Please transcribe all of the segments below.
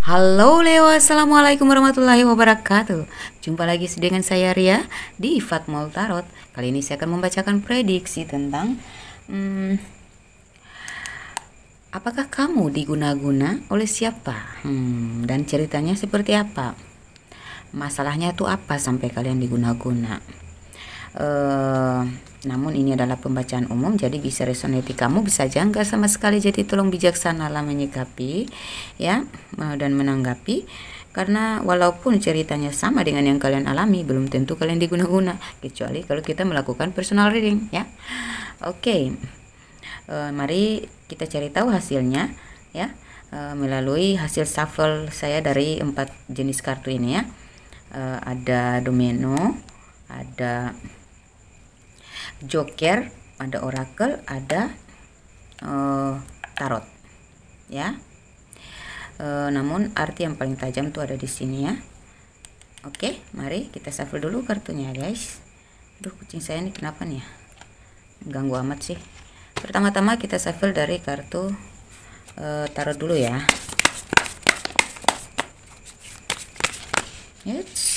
Halo Leo, Assalamualaikum warahmatullahi wabarakatuh. Jumpa lagi dengan saya Ria di Fatmol Tarot. Kali ini saya akan membacakan prediksi tentang apakah kamu diguna-guna oleh siapa, dan ceritanya seperti apa, masalahnya itu apa sampai kalian diguna-guna. Namun ini adalah pembacaan umum, jadi bisa resonate di kamu, bisa aja enggak sama sekali. Jadi tolong bijaksanalah menyikapi ya, dan menanggapi, karena walaupun ceritanya sama dengan yang kalian alami, belum tentu kalian diguna-guna, kecuali kalau kita melakukan personal reading ya. Oke. Mari kita cari tahu hasilnya ya, melalui hasil shuffle saya dari 4 jenis kartu ini ya. Ada domino, ada joker, ada oracle, ada tarot ya. Namun arti yang paling tajam tuh ada di sini ya. Oke, mari kita shuffle dulu kartunya guys. Aduh, kucing saya ini kenapa nih ya, ganggu amat sih. Pertama-tama kita shuffle dari kartu tarot dulu ya. Yes.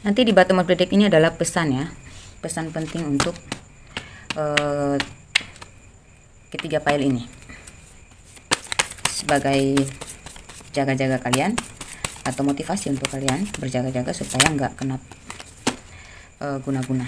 Nanti di bottom of the deck ini adalah pesan ya, pesan penting untuk ketiga pile ini, sebagai jaga-jaga kalian atau motivasi untuk kalian berjaga-jaga supaya nggak kena guna-guna.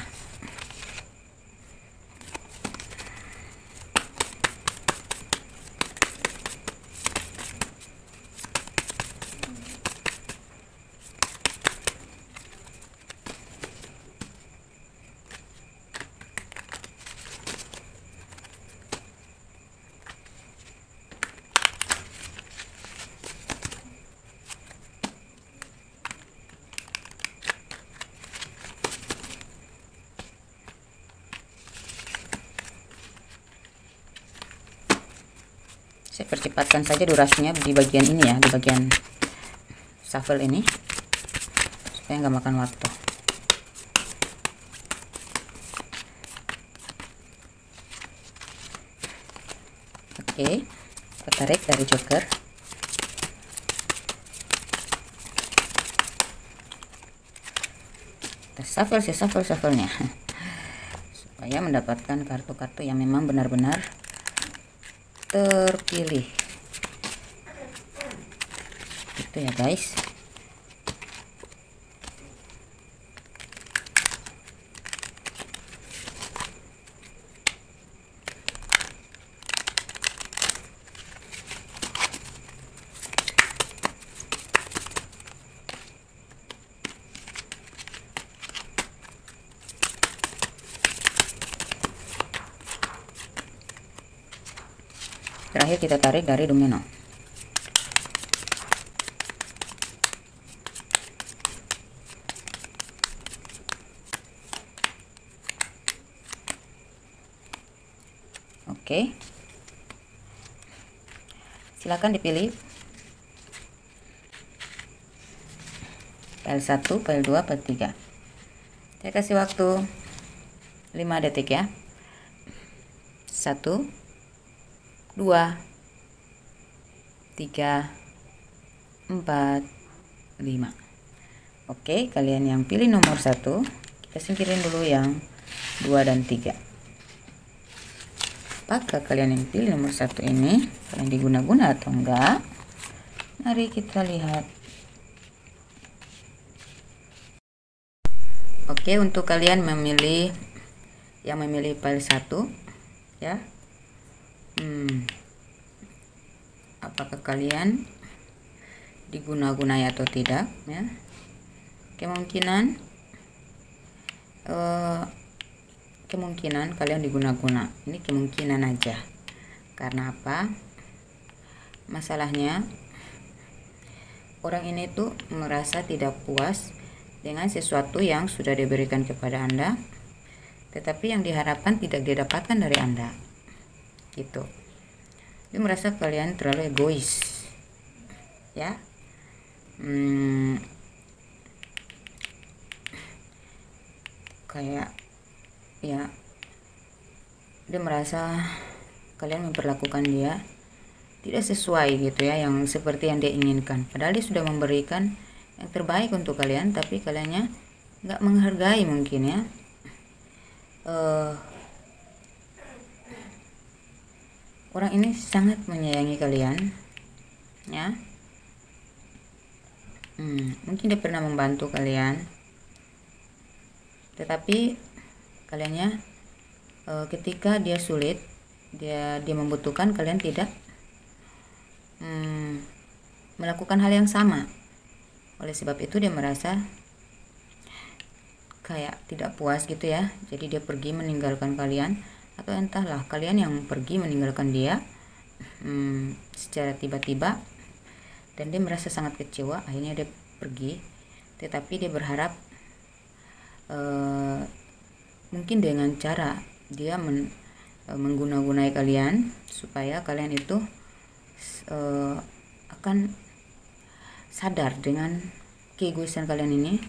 Saya percepatkan saja durasinya di bagian ini ya, di bagian shuffle ini, supaya nggak makan waktu. Oke, kita tarik dari joker. Kita shuffle-nya supaya mendapatkan kartu-kartu yang memang benar-benar terpilih gitu ya guys. Terakhir kita tarik dari domino. Oke. Silakan dipilih pile 1, pile 2, pile 3. Saya kasih waktu 5 detik ya. 1, 2, 3, 4, 5. Oke, kalian yang pilih nomor 1, kita singkirin dulu yang 2 dan 3. Apakah kalian yang pilih nomor 1 ini kalian diguna-guna atau enggak? Mari kita lihat. Oke, untuk kalian yang memilih pile 1 ya, apakah kalian diguna-gunai atau tidak ya? Kemungkinan kemungkinan kalian diguna-guna. Ini kemungkinan aja. Karena apa? Masalahnya orang ini tuh merasa tidak puas dengan sesuatu yang sudah diberikan kepada Anda, tetapi yang diharapkan tidak didapatkan dari Anda. Gitu. Dia merasa kalian terlalu egois. Ya. Kayak ya, dia merasa kalian memperlakukan dia tidak sesuai gitu ya, yang seperti yang dia inginkan. Padahal dia sudah memberikan yang terbaik untuk kalian, tapi kaliannya nggak menghargai mungkin ya. Orang ini sangat menyayangi kalian ya. Mungkin dia pernah membantu kalian, tetapi kaliannya ketika dia sulit, dia membutuhkan, kalian tidak melakukan hal yang sama. Oleh sebab itu dia merasa kayak tidak puas gitu ya. Jadi dia pergi meninggalkan kalian, atau entahlah kalian yang pergi meninggalkan dia secara tiba-tiba, dan dia merasa sangat kecewa. Akhirnya dia pergi, tetapi dia berharap mungkin dengan cara dia mengguna-gunai kalian supaya kalian itu akan sadar dengan keegoisan kalian ini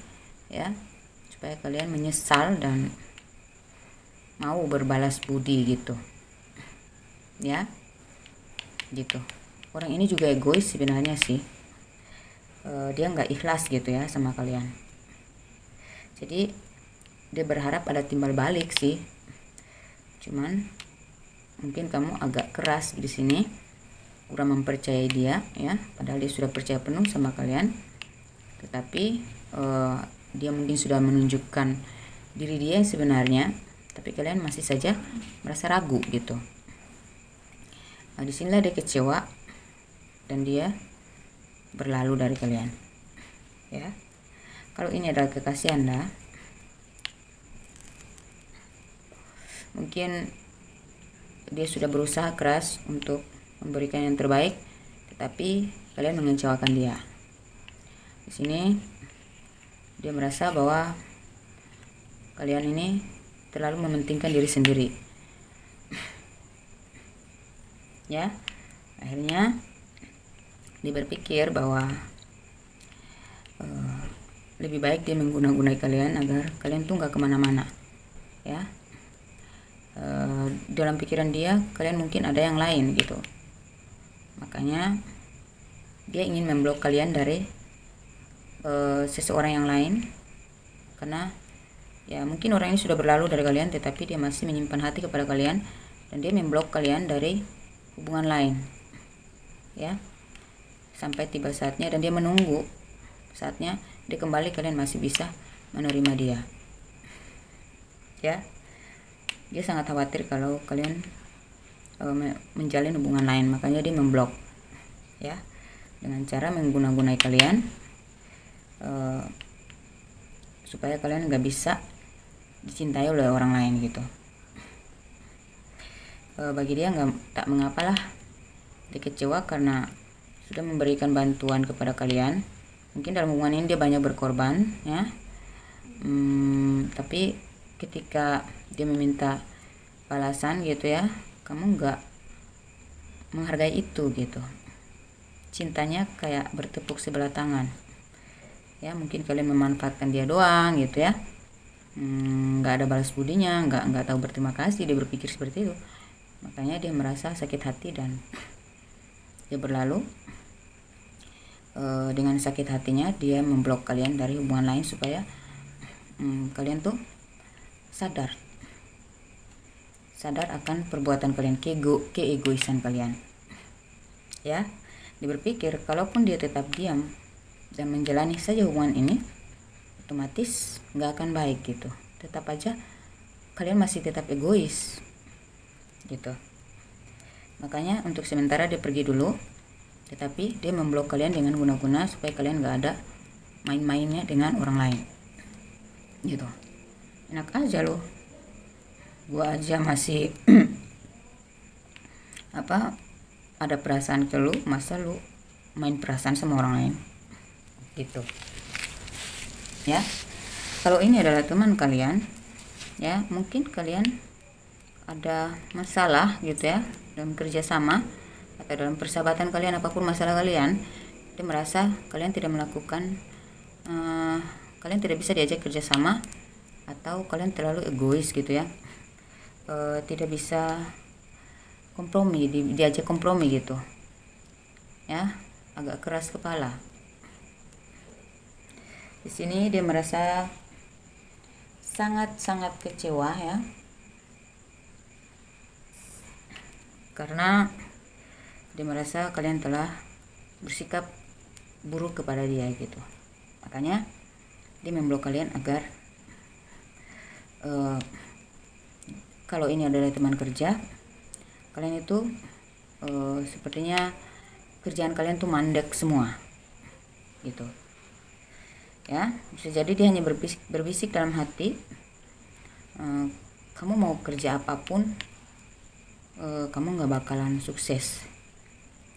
ya, supaya kalian menyesal dan mau berbalas budi gitu ya. Gitu. Orang ini juga egois sebenarnya sih. Dia nggak ikhlas gitu ya sama kalian. Jadi dia berharap ada timbal balik sih. Cuman mungkin kamu agak keras di sini, kurang mempercayai dia ya. Padahal dia sudah percaya penuh sama kalian. Tetapi dia mungkin sudah menunjukkan diri dia yang sebenarnya, tapi kalian masih saja merasa ragu gitu. Nah, disinilah dia kecewa dan dia berlalu dari kalian ya. Kalau ini adalah kekasih Anda, mungkin dia sudah berusaha keras untuk memberikan yang terbaik, tetapi kalian mengecewakan dia. Di sini dia merasa bahwa kalian ini terlalu mementingkan diri sendiri ya. Akhirnya dia berpikir bahwa lebih baik dia mengguna-gunai kalian agar kalian tuh nggak kemana-mana ya. Dalam pikiran dia kalian mungkin ada yang lain gitu, makanya dia ingin memblok kalian dari seseorang yang lain, karena ya mungkin orang ini sudah berlalu dari kalian, tetapi dia masih menyimpan hati kepada kalian dan dia memblok kalian dari hubungan lain ya, sampai tiba saatnya, dan dia menunggu saatnya dia kembali, kalian masih bisa menerima dia ya. Dia sangat khawatir kalau kalian menjalin hubungan lain, makanya dia memblok ya, dengan cara mengguna-gunai kalian supaya kalian nggak bisa dicintai oleh orang lain gitu. Bagi dia tak mengapalah dia kecewa karena sudah memberikan bantuan kepada kalian. Mungkin dalam hubungan ini dia banyak berkorban ya, tapi ketika dia meminta balasan gitu ya, kamu nggak menghargai itu gitu. Cintanya kayak bertepuk sebelah tangan ya. Mungkin kalian memanfaatkan dia doang gitu ya, nggak ada balas budinya, nggak tahu berterima kasih. Dia berpikir seperti itu, makanya dia merasa sakit hati dan dia berlalu. Dengan sakit hatinya dia memblok kalian dari hubungan lain supaya kalian tuh sadar akan perbuatan kalian, keegoisan kalian ya. Dia berpikir kalaupun dia tetap diam dan menjalani saja hubungan ini, otomatis nggak akan baik gitu. Tetap aja kalian masih tetap egois gitu. Makanya untuk sementara dia pergi dulu, tetapi dia memblok kalian dengan guna-guna supaya kalian nggak ada main-mainnya dengan orang lain gitu. Enak aja loh gua aja masih apa ada perasaan ke lu, masa lu main perasaan sama orang lain gitu ya. Kalau ini adalah teman kalian ya, mungkin kalian ada masalah gitu ya dalam kerjasama atau dalam persahabatan kalian, apapun masalah kalian, dia merasa kalian tidak melakukan kalian tidak bisa diajak kerjasama, atau kalian terlalu egois gitu ya, tidak bisa kompromi, diajak kompromi gitu ya, agak keras kepala. Di sini dia merasa sangat-sangat kecewa ya, karena dia merasa kalian telah bersikap buruk kepada dia gitu. Makanya dia memblok kalian agar kalau ini adalah teman kerja, kalian itu sepertinya kerjaan kalian tuh mandek semua gitu ya. Bisa jadi dia hanya berbisik dalam hati, kamu mau kerja apapun kamu nggak bakalan sukses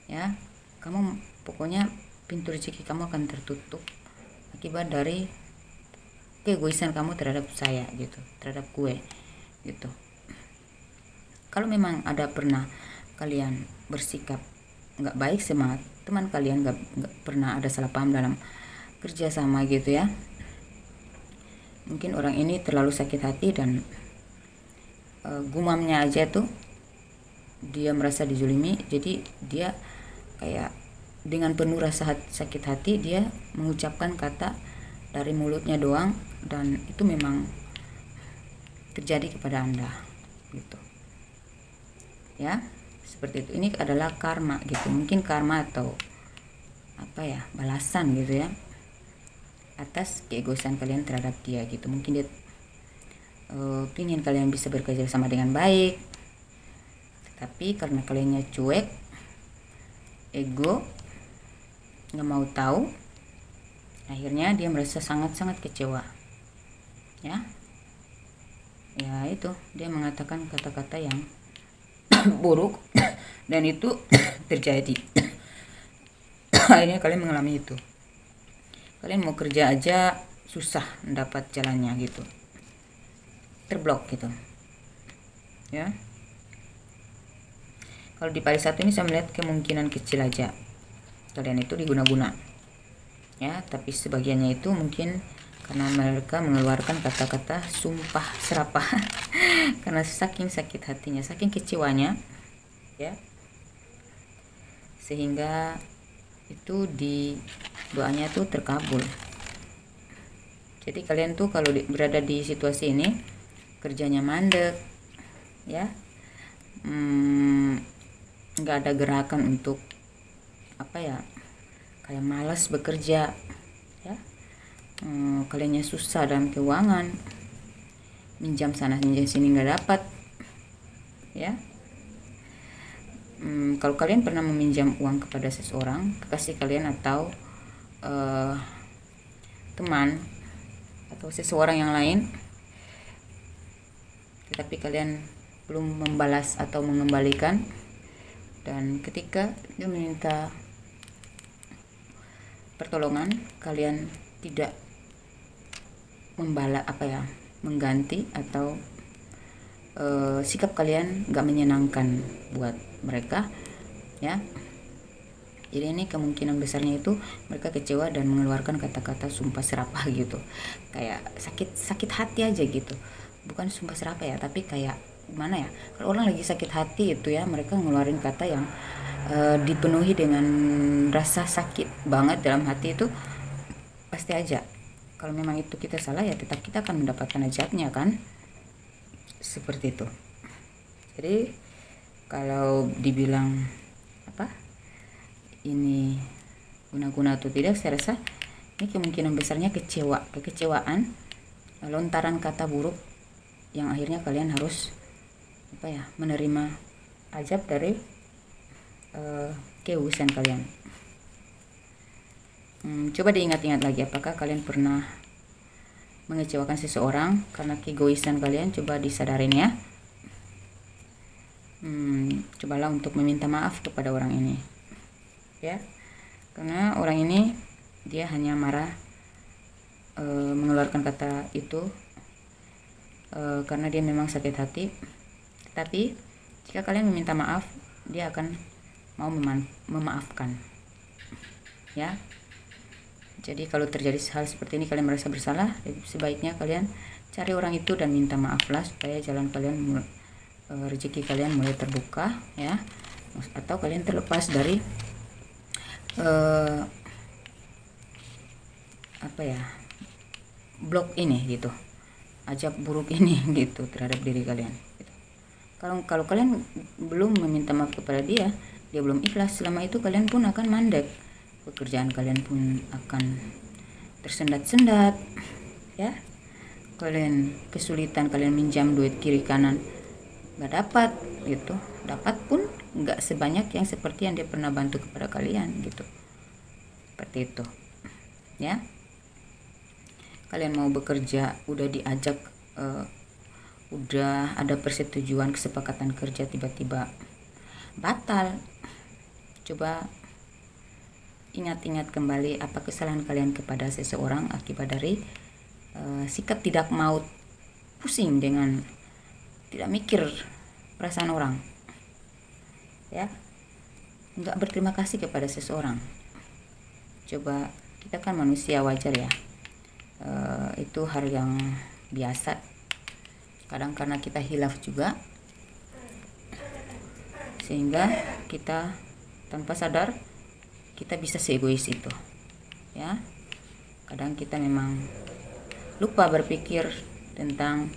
ya, kamu pokoknya pintu rezeki kamu akan tertutup akibat dari keegoisan kamu terhadap saya gitu, terhadap gue gitu. Kalau memang ada pernah kalian bersikap nggak baik sama teman kalian, nggak pernah ada salah paham dalam kerja sama gitu ya, mungkin orang ini terlalu sakit hati dan gumamnya aja tuh dia merasa dizulimi, jadi dia kayak dengan penuh rasa sakit hati dia mengucapkan kata dari mulutnya doang, dan itu memang terjadi kepada Anda gitu ya, seperti itu. Ini adalah karma gitu, mungkin karma atau apa ya, balasan gitu ya atas keegoisan kalian terhadap dia gitu. Mungkin dia ingin kalian bisa bekerja sama dengan baik, tapi karena kaliannya cuek, ego, nggak mau tahu, akhirnya dia merasa sangat-sangat kecewa ya. Ya itu, dia mengatakan kata-kata yang buruk dan itu terjadi. Akhirnya kalian mengalami itu, kalian mau kerja aja susah mendapat jalannya gitu, terblok gitu ya. Kalau di pari satu ini saya melihat kemungkinan kecil aja kalian itu diguna-guna ya, tapi sebagiannya itu mungkin karena mereka mengeluarkan kata-kata sumpah serapah karena saking sakit hatinya, saking kecewanya ya, sehingga itu di doanya tuh terkabul. Jadi kalian tuh kalau berada di situasi ini, kerjanya mandek ya, nggak ada gerakan untuk apa ya, kayak malas bekerja ya, kaliannya susah dalam keuangan, minjam sana minjam sini nggak dapat ya. Kalau kalian pernah meminjam uang kepada seseorang, kekasih kalian atau teman atau seseorang yang lain, tetapi kalian belum membalas atau mengembalikan, dan ketika dia meminta pertolongan kalian tidak membalas apa ya, mengganti, atau sikap kalian gak menyenangkan buat mereka ya. Jadi ini kemungkinan besarnya itu mereka kecewa dan mengeluarkan kata-kata sumpah serapah gitu, kayak sakit hati aja gitu, bukan sumpah serapah ya, tapi kayak gimana ya, kalau orang lagi sakit hati itu ya, mereka ngeluarin kata yang dipenuhi dengan rasa sakit banget dalam hati itu, pasti aja kalau memang itu kita salah ya tetap kita akan mendapatkan ajabnya kan, seperti itu. Jadi kalau dibilang apa ini guna-guna atau tidak, saya rasa ini kemungkinan besarnya kekecewaan, lontaran kata buruk yang akhirnya kalian harus apa ya, menerima azab dari keegoisan kalian. Coba diingat-ingat lagi, apakah kalian pernah mengecewakan seseorang karena keegoisan kalian? Coba disadarin ya. cobalah untuk meminta maaf kepada orang ini, ya, karena orang ini dia hanya marah, mengeluarkan kata itu karena dia memang sakit hati. Tetapi jika kalian meminta maaf, dia akan mau memaafkan, ya. Jadi kalau terjadi hal seperti ini, kalian merasa bersalah, sebaiknya kalian cari orang itu dan minta maaflah, supaya jalan kalian, rezeki kalian mulai terbuka, ya, atau kalian terlepas dari blok ini gitu, ajab buruk ini gitu terhadap diri kalian gitu. Kalau kalian belum meminta maaf kepada dia belum ikhlas, selama itu kalian pun akan mandek, pekerjaan kalian pun akan tersendat-sendat, ya, kalian kesulitan, kalian minjam duit kiri kanan nggak dapat gitu, dapat pun nggak sebanyak yang seperti yang dia pernah bantu kepada kalian gitu, seperti itu, ya. Kalian mau bekerja, udah diajak, udah ada persetujuan kesepakatan kerja, tiba-tiba batal. Coba ingat-ingat kembali apa kesalahan kalian kepada seseorang akibat dari sikap tidak mau pusing dengan tidak mikir perasaan orang, ya, nggak berterima kasih kepada seseorang. Coba, kita kan manusia, wajar ya, itu hal yang biasa. Kadang karena kita hilaf juga, sehingga kita tanpa sadar kita bisa seegois itu, ya. Kadang kita memang lupa berpikir tentang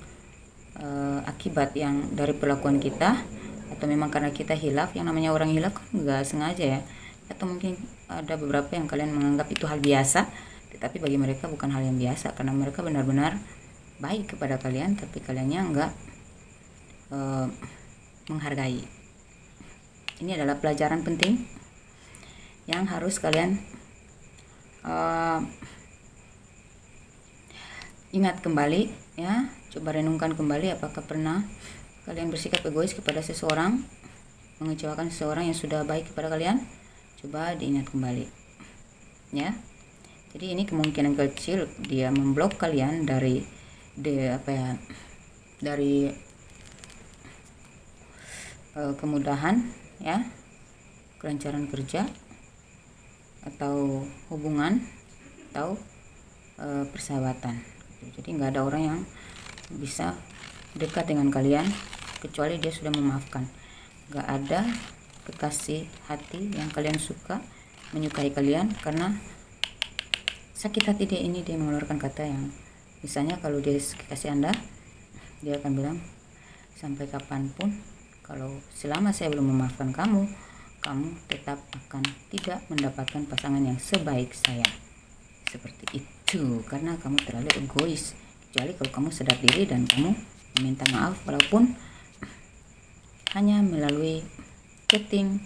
akibat yang dari perlakuan kita, atau memang karena kita hilaf. Yang namanya orang hilaf kan nggak sengaja, ya, atau mungkin ada beberapa yang kalian menganggap itu hal biasa, tetapi bagi mereka bukan hal yang biasa, karena mereka benar-benar baik kepada kalian, tapi kaliannya nggak menghargai. Ini adalah pelajaran penting yang harus kalian ingat kembali, ya. Coba renungkan kembali, apakah pernah kalian bersikap egois kepada seseorang, mengecewakan seseorang yang sudah baik kepada kalian. Coba diingat kembali, ya. Jadi ini kemungkinan kecil dia memblok kalian dari kemudahan, ya, kelancaran kerja atau hubungan atau persahabatan. Jadi nggak ada orang yang bisa dekat dengan kalian kecuali dia sudah memaafkan. Nggak ada kekasih hati yang kalian suka, menyukai kalian, karena sakit hati dia ini, dia mengeluarkan kata yang, misalnya kalau dia kasih Anda, dia akan bilang, sampai kapanpun, kalau selama saya belum memaafkan kamu, kamu tetap akan tidak mendapatkan pasangan yang sebaik saya. Seperti itu, karena kamu terlalu egois. Kecuali kalau kamu sadar diri dan kamu meminta maaf, walaupun hanya melalui chatting,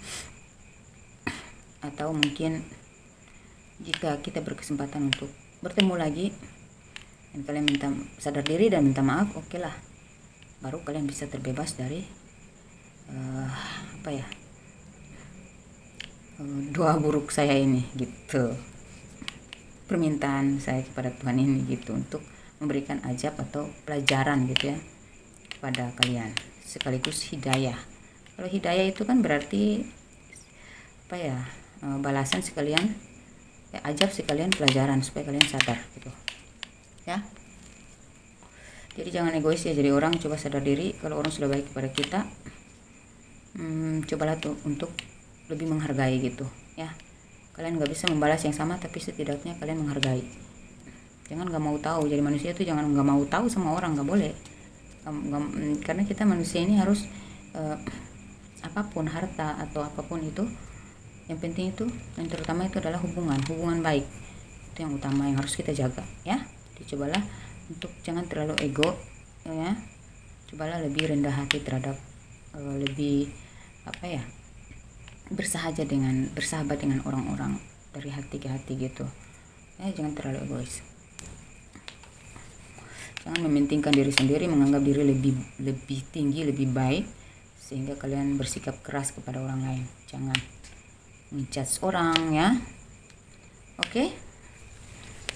atau mungkin jika kita berkesempatan untuk bertemu lagi dan kalian sadar diri dan minta maaf, oke lah, baru kalian bisa terbebas dari doa buruk saya ini gitu, permintaan saya kepada Tuhan ini gitu, untuk memberikan ajab atau pelajaran gitu, ya, kepada kalian, sekaligus hidayah. Kalau hidayah itu kan berarti balasan sekalian, ajab sekalian pelajaran supaya kalian sadar gitu, ya. Jadi jangan egois, ya, jadi orang. Coba sadar diri, kalau orang sudah baik kepada kita, cobalah tuh untuk lebih menghargai gitu, ya. Kalian nggak bisa membalas yang sama, tapi setidaknya kalian menghargai. Jangan nggak mau tahu. Jadi manusia itu jangan nggak mau tahu sama orang, nggak boleh. Karena kita manusia ini harus apapun, harta atau apapun itu, yang penting itu, yang terutama itu adalah hubungan baik. Itu yang utama yang harus kita jaga, ya. Jadi cobalah untuk jangan terlalu ego, ya. Cobalah lebih rendah hati terhadap lebih bersahabat dengan orang-orang dari hati ke hati gitu, ya. Jangan terlalu egois, jangan mementingkan diri sendiri, menganggap diri lebih tinggi, lebih baik, sehingga kalian bersikap keras kepada orang lain. Jangan menjudge orang ya. Oke,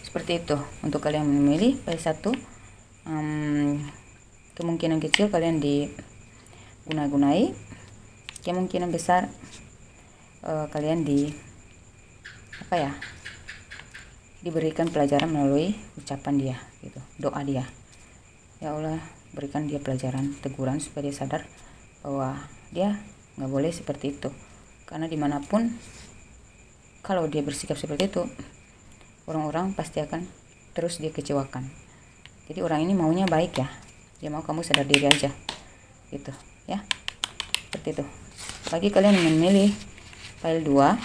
seperti itu untuk kalian memilih file 1. Kemungkinan kecil kalian diguna-gunai, kemungkinan besar kalian diberikan pelajaran melalui ucapan dia gitu, doa dia. Ya Allah, berikan dia pelajaran, teguran supaya dia sadar bahwa dia nggak boleh seperti itu, karena dimanapun kalau dia bersikap seperti itu, orang-orang pasti akan terus dia kecewakan. Jadi orang ini maunya baik ya, dia mau kamu sadar diri aja gitu ya, seperti itu. Bagi kalian yang memilih file 2,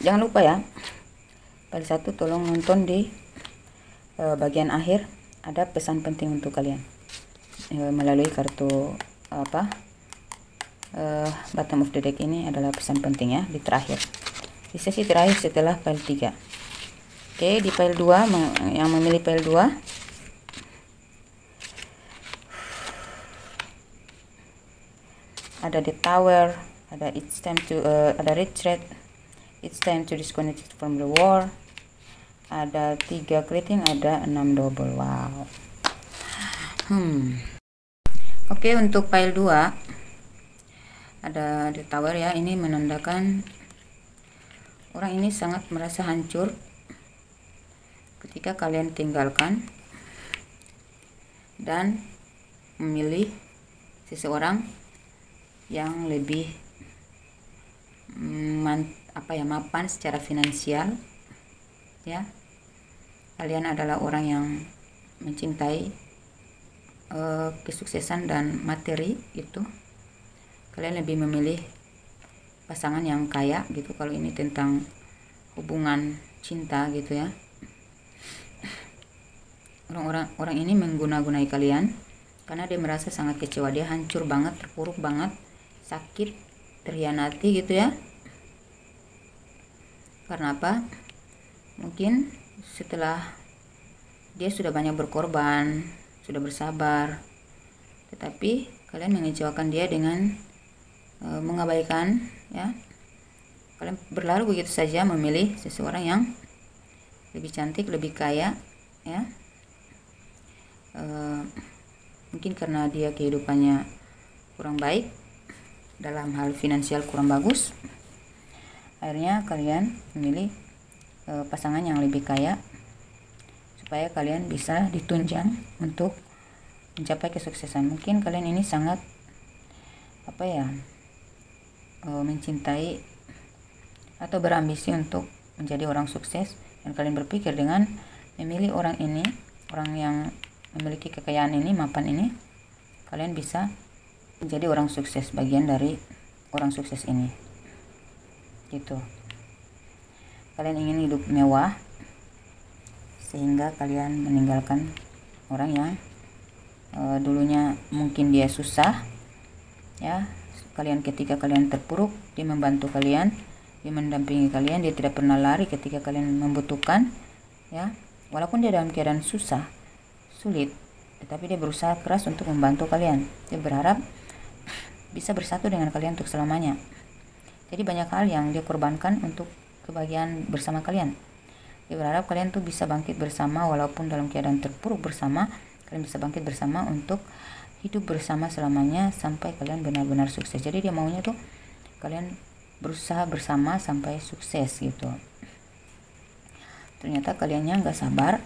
jangan lupa ya, file 1 tolong nonton di bagian akhir, ada pesan penting untuk kalian melalui kartu bottom of the deck. Ini adalah pesan penting ya, di terakhir, di sesi terakhir setelah file 3. Oke, di file 2 yang memilih file 2, ada the tower, ada it's time to ada retreat, it's time to disconnect from the war, ada 3 keriting, ada 6 double. Wow. Oke, untuk file 2 ada the tower ya, ini menandakan orang ini sangat merasa hancur ketika kalian tinggalkan dan memilih seseorang yang lebih mapan secara finansial ya. Kalian adalah orang yang mencintai kesuksesan dan materi itu. Kalian lebih memilih pasangan yang kaya gitu, kalau ini tentang hubungan cinta gitu ya. Orang ini mengguna-gunai kalian karena dia merasa sangat kecewa, dia hancur banget, terpuruk banget, sakit, terhianati gitu ya. Karena apa? Mungkin setelah dia sudah banyak berkorban, sudah bersabar, tetapi kalian mengecewakan dia dengan mengabaikan ya. Kalian berlalu begitu saja memilih seseorang yang lebih cantik, lebih kaya ya. Mungkin karena dia kehidupannya kurang baik, dalam hal finansial kurang bagus, akhirnya kalian memilih pasangan yang lebih kaya supaya kalian bisa ditunjang untuk mencapai kesuksesan. Mungkin kalian ini sangat mencintai atau berambisi untuk menjadi orang sukses, dan kalian berpikir dengan memilih orang ini, orang yang memiliki kekayaan ini, mapan ini, kalian bisa menjadi orang sukses, bagian dari orang sukses ini gitu. Kalian ingin hidup mewah sehingga kalian meninggalkan orang yang dulunya mungkin dia susah ya. Kalian ketika kalian terpuruk, dia membantu kalian, dia mendampingi kalian, dia tidak pernah lari ketika kalian membutuhkan ya. Walaupun dia dalam keadaan susah, sulit, tetapi dia berusaha keras untuk membantu kalian. Dia berharap bisa bersatu dengan kalian untuk selamanya. Jadi banyak hal yang dia korbankan untuk kebahagiaan bersama kalian. Dia berharap kalian tuh bisa bangkit bersama, walaupun dalam keadaan terpuruk bersama, kalian bisa bangkit bersama untuk hidup bersama selamanya sampai kalian benar-benar sukses. Jadi dia maunya tuh kalian berusaha bersama sampai sukses gitu. Ternyata kaliannya nggak sabar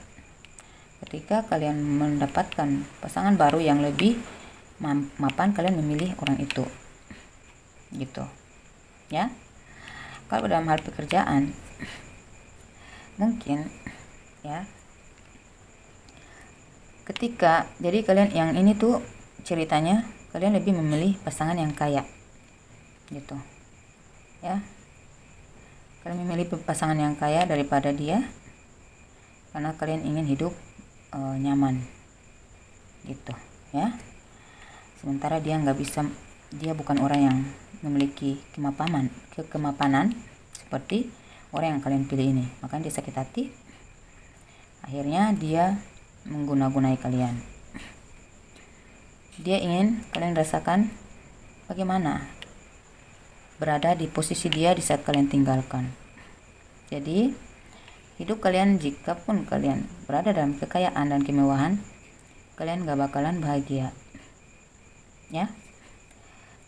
ketika kalian mendapatkan pasangan baru yang lebih mapan, kalian memilih orang itu gitu ya. Kalau dalam hal pekerjaan mungkin ya, ketika jadi kalian yang ini tuh ceritanya kalian lebih memilih pasangan yang kaya gitu ya. Kalian memilih pasangan yang kaya daripada dia karena kalian ingin hidup nyaman gitu ya. Sementara dia nggak bisa, dia bukan orang yang memiliki kemapanan seperti orang yang kalian pilih ini. Makanya dia sakit hati, akhirnya dia mengguna-gunai kalian. dia ingin kalian rasakan bagaimana berada di posisi dia di saat kalian tinggalkan. Jadi hidup kalian, jika pun kalian berada dalam kekayaan dan kemewahan, kalian gak bakalan bahagia ya.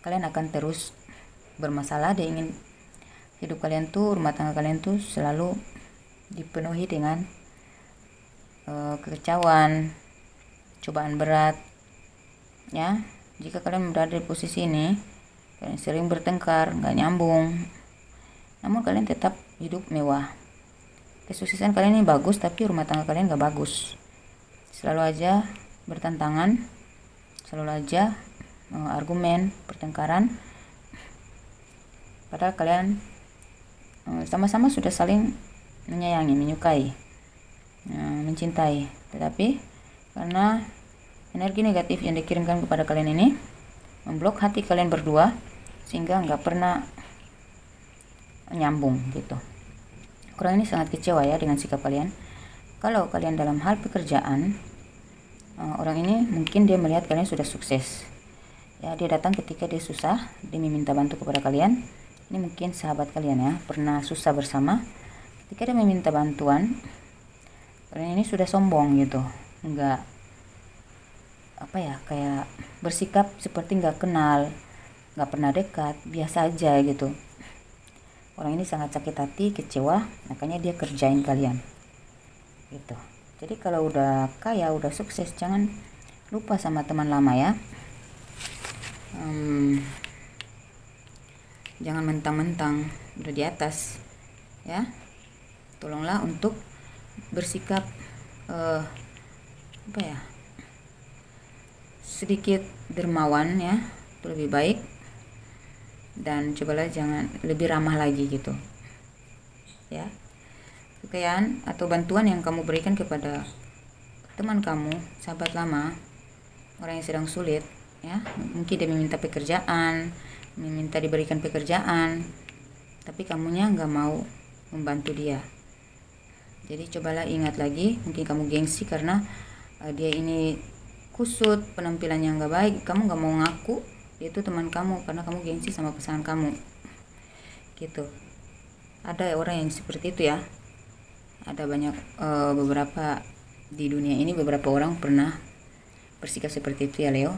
Kalian akan terus bermasalah. Dia ingin hidup kalian tuh, rumah tangga kalian tuh selalu dipenuhi dengan kekecauan, cobaan berat ya. Jika kalian berada di posisi ini, kalian sering bertengkar, gak nyambung, namun kalian tetap hidup mewah. Kesuksesan kalian ini bagus, tapi rumah tangga kalian gak bagus. Selalu aja bertentangan, selalu aja argumen, pertengkaran, padahal kalian sama-sama sudah saling menyayangi, menyukai, mencintai, tetapi karena energi negatif yang dikirimkan kepada kalian ini memblok hati kalian berdua sehingga nggak pernah nyambung gitu. Orang ini sangat kecewa ya dengan sikap kalian. Kalau kalian dalam hal pekerjaan, orang ini mungkin dia melihat kalian sudah sukses ya. Dia datang ketika dia susah, dia meminta bantu kepada kalian. Ini mungkin sahabat kalian ya, pernah susah bersama. Ketika dia meminta bantuan, kalian ini sudah sombong gitu, nggak kayak bersikap seperti nggak kenal, nggak pernah dekat, biasa aja gitu. Orang ini sangat sakit hati, kecewa, makanya dia kerjain kalian gitu. Jadi kalau udah kaya, udah sukses, jangan lupa sama teman lama ya. Jangan mentang-mentang udah di atas ya. Tolonglah untuk bersikap sedikit dermawan ya, itu lebih baik. Dan cobalah jangan lebih ramah lagi gitu ya. Kekayaan atau bantuan yang kamu berikan kepada teman kamu, sahabat lama, orang yang sedang sulit ya, mungkin dia meminta pekerjaan, meminta diberikan pekerjaan, tapi kamunya nggak mau membantu dia. Jadi cobalah ingat lagi, mungkin kamu gengsi karena dia ini kusut, penampilannya nggak baik, kamu nggak mau ngaku dia itu teman kamu karena kamu gengsi sama pasangan kamu gitu. Ada orang yang seperti itu ya, ada banyak beberapa di dunia ini, beberapa orang pernah bersikap seperti itu ya Leo.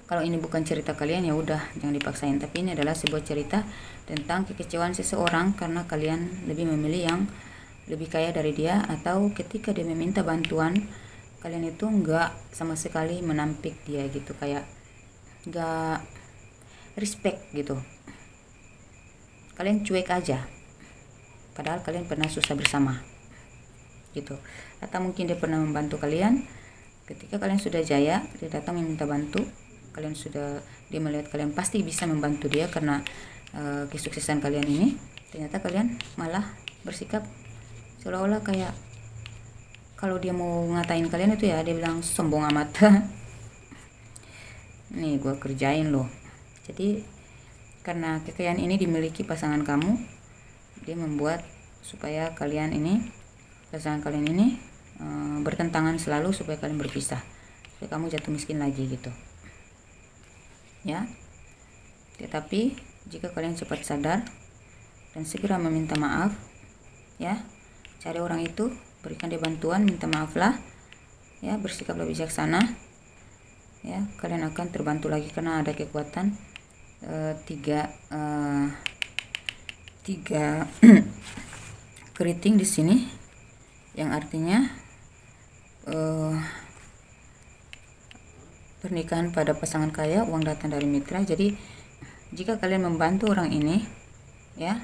Kalau ini bukan cerita kalian ya udah jangan dipaksain, tapi ini adalah sebuah cerita tentang kekecewaan seseorang karena kalian lebih memilih yang lebih kaya dari dia, atau ketika dia meminta bantuan kalian itu enggak sama sekali menampik dia gitu, kayak enggak respect gitu, kalian cuek aja padahal kalian pernah susah bersama gitu. Atau mungkin dia pernah membantu kalian, ketika kalian sudah jaya dia datang meminta bantu, dia melihat kalian pasti bisa membantu dia karena kesuksesan kalian ini, ternyata kalian malah bersikap seolah-olah kayak kalau dia mau ngatain kalian itu ya dia bilang sombong amat nih gue kerjain loh. Jadi karena kekayaan ini dimiliki pasangan kamu, dia membuat supaya pasangan kalian ini bertentangan selalu supaya kalian berpisah, supaya kamu jatuh miskin lagi gitu ya. Tetapi jika kalian cepat sadar dan segera meminta maaf ya, cari orang itu, berikan dia bantuan, minta maaf lah ya, bersikaplah bijaksana ya, kalian akan terbantu lagi karena ada kekuatan tiga keriting di sini, yang artinya pernikahan pada pasangan kaya, uang datang dari mitra. Jadi jika kalian membantu orang ini ya,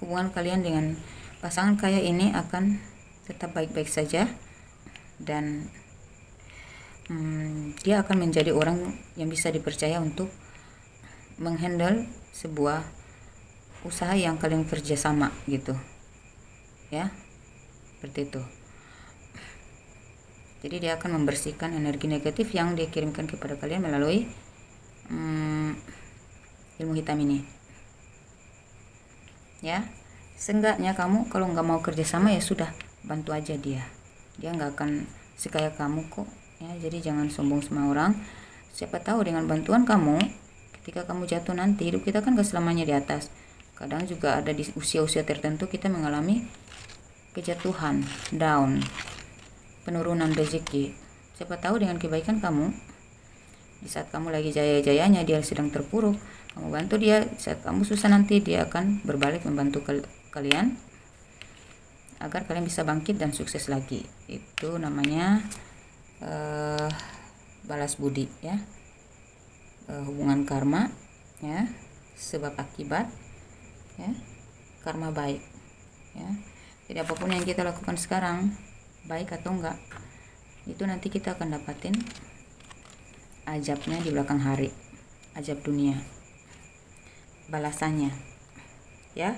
hubungan kalian dengan pasangan kaya ini akan tetap baik-baik saja, dan dia akan menjadi orang yang bisa dipercaya untuk menghandle sebuah usaha yang kalian kerja sama gitu ya, seperti itu. Jadi dia akan membersihkan energi negatif yang dia kirimkan kepada kalian melalui ilmu hitam ini ya. Seenggaknya kamu kalau nggak mau kerja sama ya sudah, bantu aja dia nggak akan sekaya kamu kok ya. Jadi jangan sombong sama orang. Siapa tahu dengan bantuan kamu, ketika kamu jatuh nanti, hidup kita kan gak selamanya di atas. Kadang juga ada di usia-usia tertentu kita mengalami kejatuhan, down, penurunan rezeki. Siapa tahu dengan kebaikan kamu, di saat kamu lagi jaya-jayanya dia sedang terpuruk, kamu bantu dia. Saat kamu susah nanti dia akan berbalik membantu kalian agar kalian bisa bangkit dan sukses lagi. Itu namanya balas budi, ya. Hubungan karma, ya, sebab akibat, ya, karma baik, ya. Jadi apapun yang kita lakukan sekarang, baik atau enggak, itu nanti kita akan dapatin ajabnya di belakang hari, ajab dunia, balasannya, ya.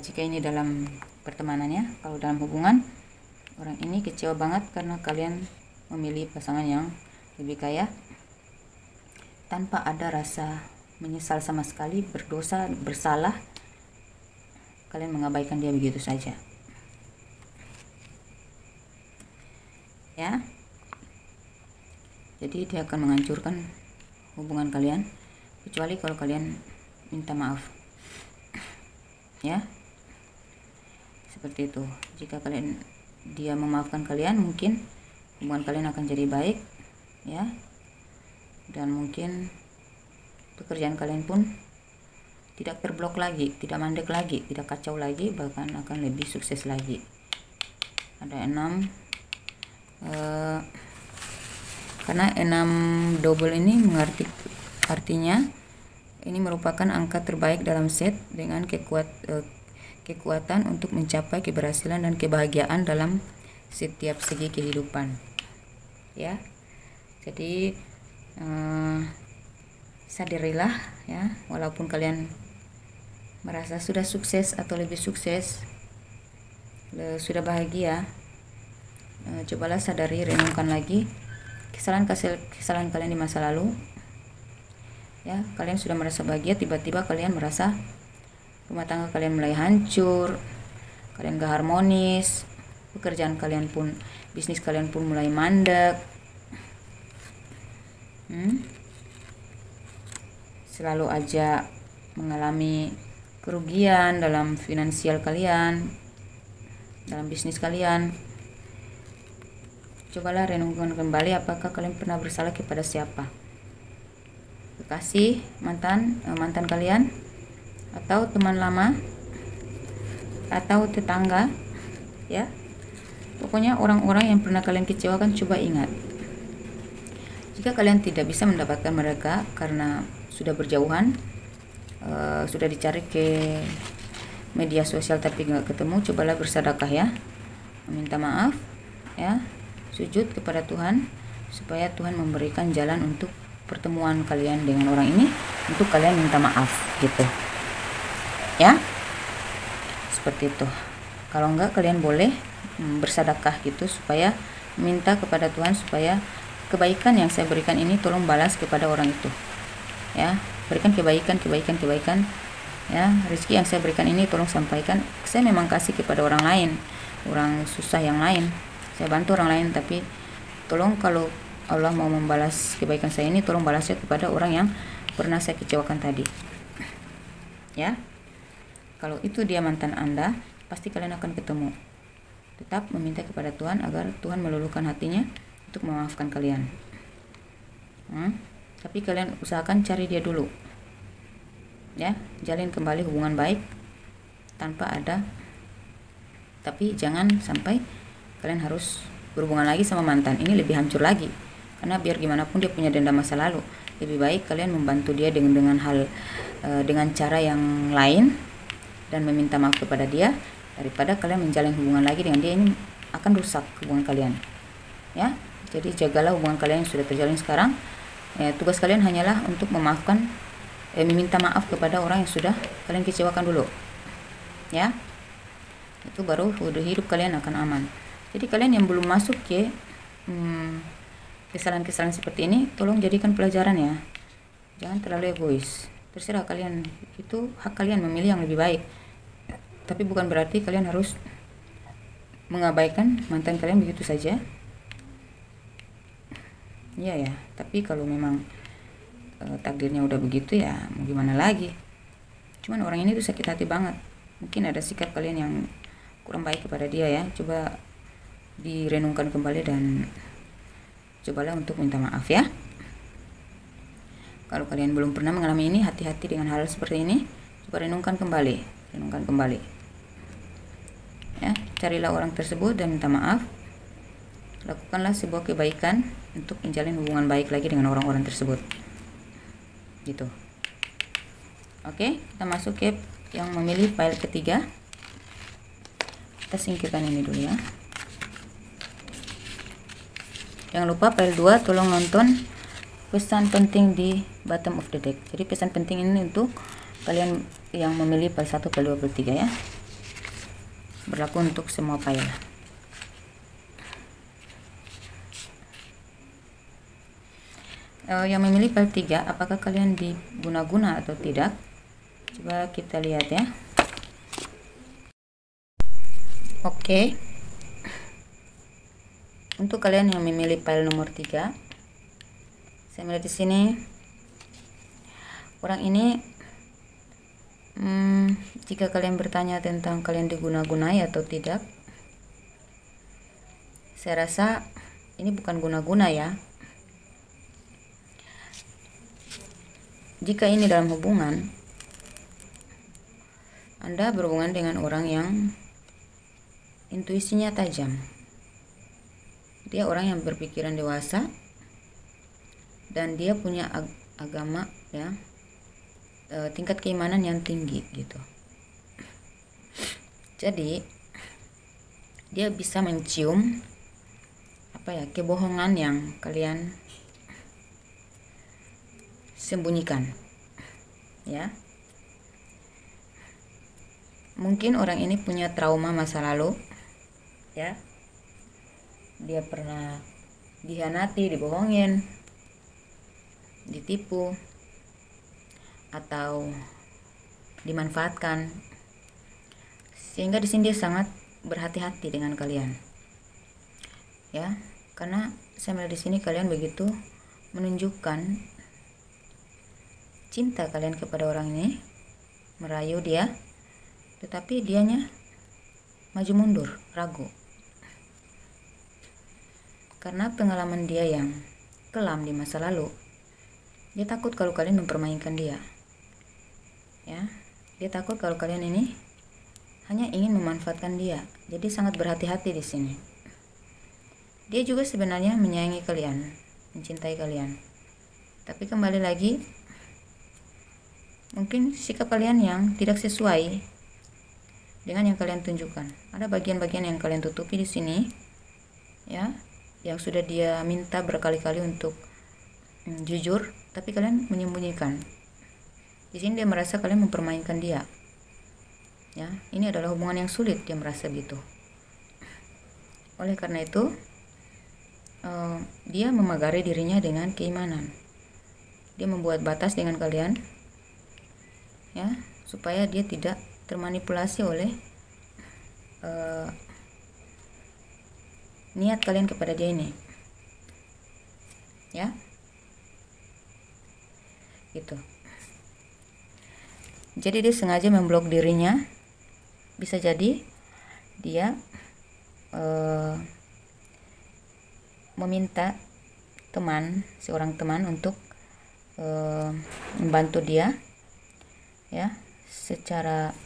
Jika ini dalam pertemanannya, kalau dalam hubungan, orang ini kecewa banget karena kalian memilih pasangan yang lebih kaya tanpa ada rasa menyesal sama sekali, berdosa, bersalah, kalian mengabaikan dia begitu saja, ya. Jadi dia akan menghancurkan hubungan kalian, kecuali kalau kalian minta maaf, ya. Seperti itu. Jika dia memaafkan kalian, mungkin hubungan kalian akan jadi baik, ya. Dan mungkin pekerjaan kalian pun tidak terblok lagi, tidak mandek lagi, tidak kacau lagi, bahkan akan lebih sukses lagi. Ada 6, karena 6 double ini artinya ini merupakan angka terbaik dalam set dengan kekuatan untuk mencapai keberhasilan dan kebahagiaan dalam setiap segi kehidupan, ya. Jadi sadarilah, ya, walaupun kalian merasa sudah sukses atau lebih sukses, sudah bahagia, cobalah sadari, renungkan lagi kesalahan kalian di masa lalu, ya. Kalian sudah merasa bahagia, tiba-tiba kalian merasa rumah tangga kalian mulai hancur, kalian gak harmonis, pekerjaan kalian pun, bisnis kalian pun mulai mandek, selalu aja mengalami kerugian dalam finansial kalian, dalam bisnis kalian. Cobalah renungkan kembali, apakah kalian pernah bersalah kepada siapa? Kekasih, mantan kalian, atau teman lama, atau tetangga, ya. Pokoknya orang-orang yang pernah kalian kecewakan, coba ingat. Jika kalian tidak bisa mendapatkan mereka karena sudah berjauhan, sudah dicari ke media sosial tapi nggak ketemu, cobalah bersedekah, ya, meminta maaf, ya, sujud kepada Tuhan supaya Tuhan memberikan jalan untuk pertemuan kalian dengan orang ini, untuk kalian minta maaf, gitu, ya. Seperti itu. Kalau enggak, kalian boleh bersedekah gitu, supaya minta kepada Tuhan supaya kebaikan yang saya berikan ini tolong balas kepada orang itu, ya. Berikan kebaikan, ya. Rezeki yang saya berikan ini tolong sampaikan. Saya memang kasih kepada orang lain, orang susah yang lain, saya bantu orang lain, tapi tolong kalau Allah mau membalas kebaikan saya ini, tolong balasnya kepada orang yang pernah saya kecewakan tadi, ya. Kalau itu dia mantan Anda, pasti kalian akan ketemu. Tetap meminta kepada Tuhan agar Tuhan meluluhkan hatinya untuk memaafkan kalian. Tapi kalian usahakan cari dia dulu, ya. Jalin kembali hubungan baik tanpa ada, tapi jangan sampai kalian harus berhubungan lagi sama mantan. Ini lebih hancur lagi, karena biar gimana pun dia punya dendam masa lalu. Lebih baik kalian membantu dia dengan cara yang lain dan meminta maaf kepada dia, daripada kalian menjalin hubungan lagi dengan dia. Ini akan rusak hubungan kalian, ya. Jadi jagalah hubungan kalian yang sudah terjalin sekarang. Tugas kalian hanyalah untuk memaafkan, meminta maaf kepada orang yang sudah kalian kecewakan dulu, ya. Itu baru hidup kalian akan aman. Jadi kalian yang belum masuk ke kesalahan-kesalahan seperti ini, tolong jadikan pelajaran, ya. Jangan terlalu egois. Terserah kalian, itu hak kalian memilih yang lebih baik. Tapi bukan berarti kalian harus mengabaikan mantan kalian begitu saja, Iya ya, tapi kalau memang takdirnya udah begitu ya mau gimana lagi. Cuman orang ini tuh sakit hati banget. Mungkin ada sikap kalian yang kurang baik kepada dia ya. Coba direnungkan kembali dan cobalah untuk minta maaf ya. Kalau kalian belum pernah mengalami ini, hati-hati dengan hal seperti ini. Coba renungkan kembali, ya, carilah orang tersebut dan minta maaf. Lakukanlah sebuah kebaikan untuk menjalin hubungan baik lagi dengan orang-orang tersebut, gitu. Oke, kita masuk ke yang memilih file ketiga. Kita singkirkan ini dulu ya. Jangan lupa file 2 tolong nonton pesan penting di bottom of the deck. Jadi pesan penting ini untuk kalian yang memilih file 1, file 2, file 3 ya. Berlaku untuk semua file. Yang memilih file 3, apakah kalian diguna-guna atau tidak? Coba kita lihat ya. Oke. Untuk kalian yang memilih file nomor 3, saya melihat di sini orang ini jika kalian bertanya tentang kalian diguna-gunai atau tidak, saya rasa ini bukan guna-guna ya. Jika ini dalam hubungan, Anda berhubungan dengan orang yang intuisinya tajam. Dia orang yang berpikiran dewasa dan dia punya agama ya, tingkat keimanan yang tinggi gitu. Jadi dia bisa mencium kebohongan yang kalian sembunyikan ya. Mungkin orang ini punya trauma masa lalu ya. Dia pernah dikhianati, dibohongin, ditipu, atau dimanfaatkan, sehingga di sini dia sangat berhati-hati dengan kalian ya. Karena saya melihat di sini kalian begitu menunjukkan cinta kalian kepada orang ini, merayu dia, tetapi dianya maju mundur, ragu, karena pengalaman dia yang kelam di masa lalu. Dia takut kalau kalian mempermainkan dia ya. Dia takut kalau kalian ini hanya ingin memanfaatkan dia. Jadi sangat berhati-hati di sini. Dia juga sebenarnya menyayangi kalian, mencintai kalian, tapi kembali lagi mungkin sikap kalian yang tidak sesuai dengan yang kalian tunjukkan. Ada bagian-bagian yang kalian tutupi di sini ya, yang sudah dia minta berkali-kali untuk jujur, tapi kalian menyembunyikan. Di sini dia merasa kalian mempermainkan dia ya. Ini adalah hubungan yang sulit, dia merasa gitu. Oleh karena itu dia memagari dirinya dengan keimanan. Dia membuat batas dengan kalian ya, supaya dia tidak termanipulasi oleh niat kalian kepada dia ini ya, gitu. Jadi dia sengaja memblok dirinya. Bisa jadi dia meminta seorang teman untuk membantu dia ya, secara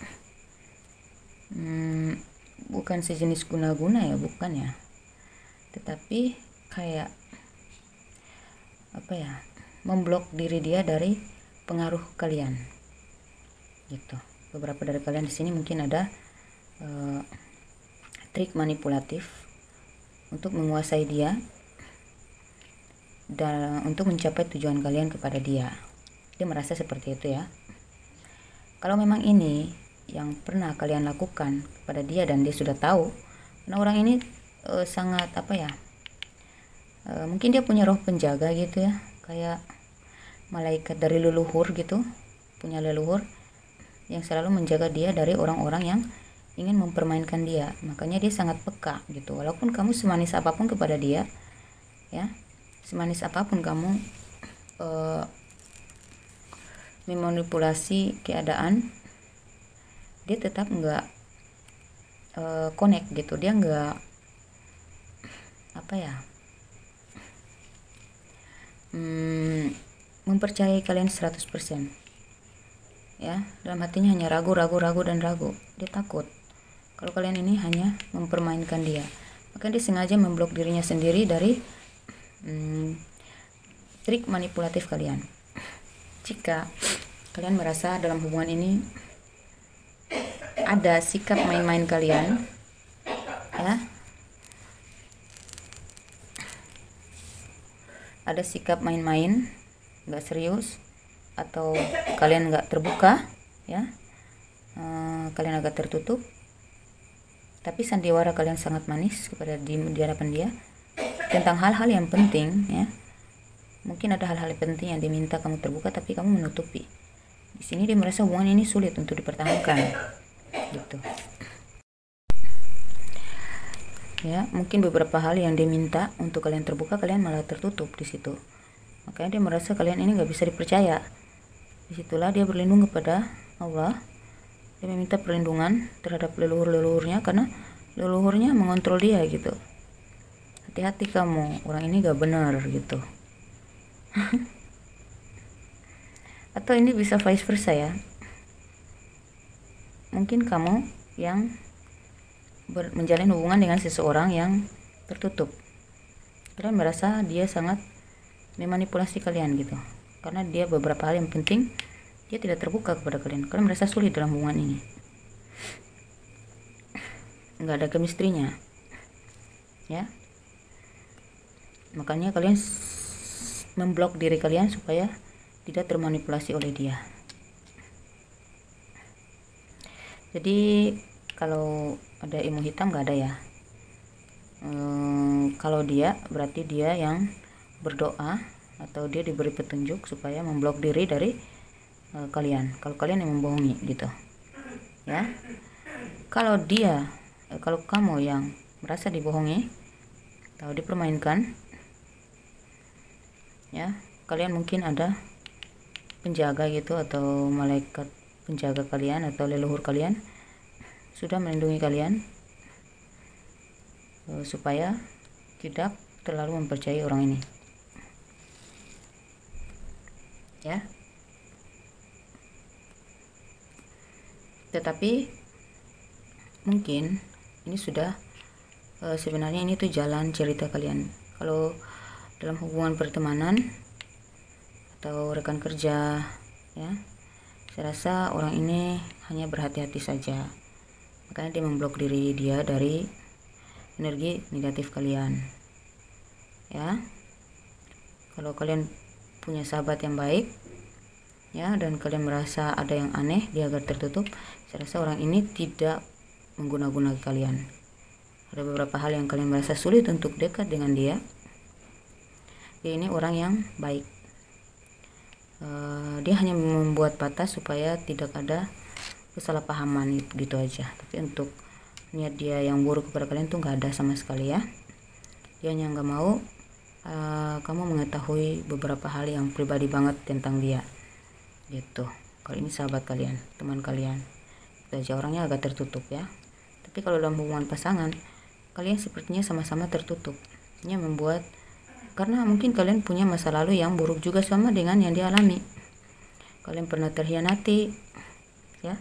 bukan sejenis guna-guna ya, bukan ya, tetapi kayak memblok diri dia dari pengaruh kalian gitu. Beberapa dari kalian di sini mungkin ada trik manipulatif untuk menguasai dia dan untuk mencapai tujuan kalian kepada dia. Dia merasa seperti itu ya. Kalau memang ini yang pernah kalian lakukan kepada dia dan dia sudah tahu, karena orang ini sangat mungkin dia punya roh penjaga gitu ya, kayak malaikat dari leluhur gitu, punya leluhur yang selalu menjaga dia dari orang-orang yang ingin mempermainkan dia. Makanya dia sangat peka gitu. Walaupun kamu semanis apapun kepada dia ya, semanis apapun kamu memanipulasi keadaan, dia tetap nggak connect gitu, dia nggak mempercayai kalian 100%. Ya, dalam hatinya hanya ragu dan ragu. Dia takut kalau kalian ini hanya mempermainkan dia, maka dia sengaja memblok dirinya sendiri dari trik manipulatif kalian. Jika kalian merasa dalam hubungan ini ada sikap main-main kalian, ya, ada sikap main-main, nggak serius, atau kalian nggak terbuka, ya, kalian agak tertutup, tapi sandiwara kalian sangat manis kepada di hadapan dia tentang hal-hal yang penting, ya. Mungkin ada hal-hal penting yang diminta kamu terbuka, tapi kamu menutupi. Di sini dia merasa hubungan ini sulit untuk dipertahankan, gitu. Ya, mungkin beberapa hal yang dia minta untuk kalian terbuka, kalian malah tertutup di situ. Makanya dia merasa kalian ini nggak bisa dipercaya. Disitulah dia berlindung kepada Allah. Dia meminta perlindungan terhadap leluhur-leluhurnya, karena leluhurnya mengontrol dia gitu. Hati-hati kamu, orang ini gak benar gitu. Atau ini bisa vice versa, ya. Mungkin kamu yang menjalin hubungan dengan seseorang yang tertutup. Kalian merasa dia sangat memanipulasi kalian gitu, karena dia beberapa hal yang penting dia tidak terbuka kepada kalian. Kalian merasa sulit dalam hubungan ini, nggak ada chemistry-nya, ya. Makanya kalian memblok diri kalian supaya tidak termanipulasi oleh dia. Jadi kalau ada ilmu hitam nggak ada, ya. Kalau dia, berarti dia yang berdoa atau dia diberi petunjuk supaya memblok diri dari kalian. Kalau kalian yang membohongi gitu, ya. Kalau kamu yang merasa dibohongi atau dipermainkan, ya, kalian mungkin ada penjaga gitu, atau malaikat penjaga kalian atau leluhur kalian sudah melindungi kalian supaya tidak terlalu mempercayai orang ini, ya. Tetapi mungkin ini sudah sebenarnya ini tuh jalan cerita kalian. Kalau dalam hubungan pertemanan atau rekan kerja, ya, saya rasa orang ini hanya berhati-hati saja. Makanya dia memblok diri dia dari energi negatif kalian, ya. Kalau kalian punya sahabat yang baik, ya, dan kalian merasa ada yang aneh, dia agak tertutup, saya rasa orang ini tidak mengguna-guna kalian. Ada beberapa hal yang kalian merasa sulit untuk dekat dengan dia. Dia ini orang yang baik. Dia hanya membuat batas supaya tidak ada kesalahpahaman gitu aja. Tapi untuk niat dia yang buruk kepada kalian tuh nggak ada sama sekali, ya. Dia hanya nggak mau kamu mengetahui beberapa hal yang pribadi banget tentang dia, gitu. Kalau ini sahabat kalian, teman kalian, itu aja, orangnya agak tertutup, ya. Tapi kalau dalam hubungan pasangan, kalian sepertinya sama-sama tertutup. Ini membuat, karena mungkin kalian punya masa lalu yang buruk juga sama dengan yang dialami. Kalian pernah terhianati, ya.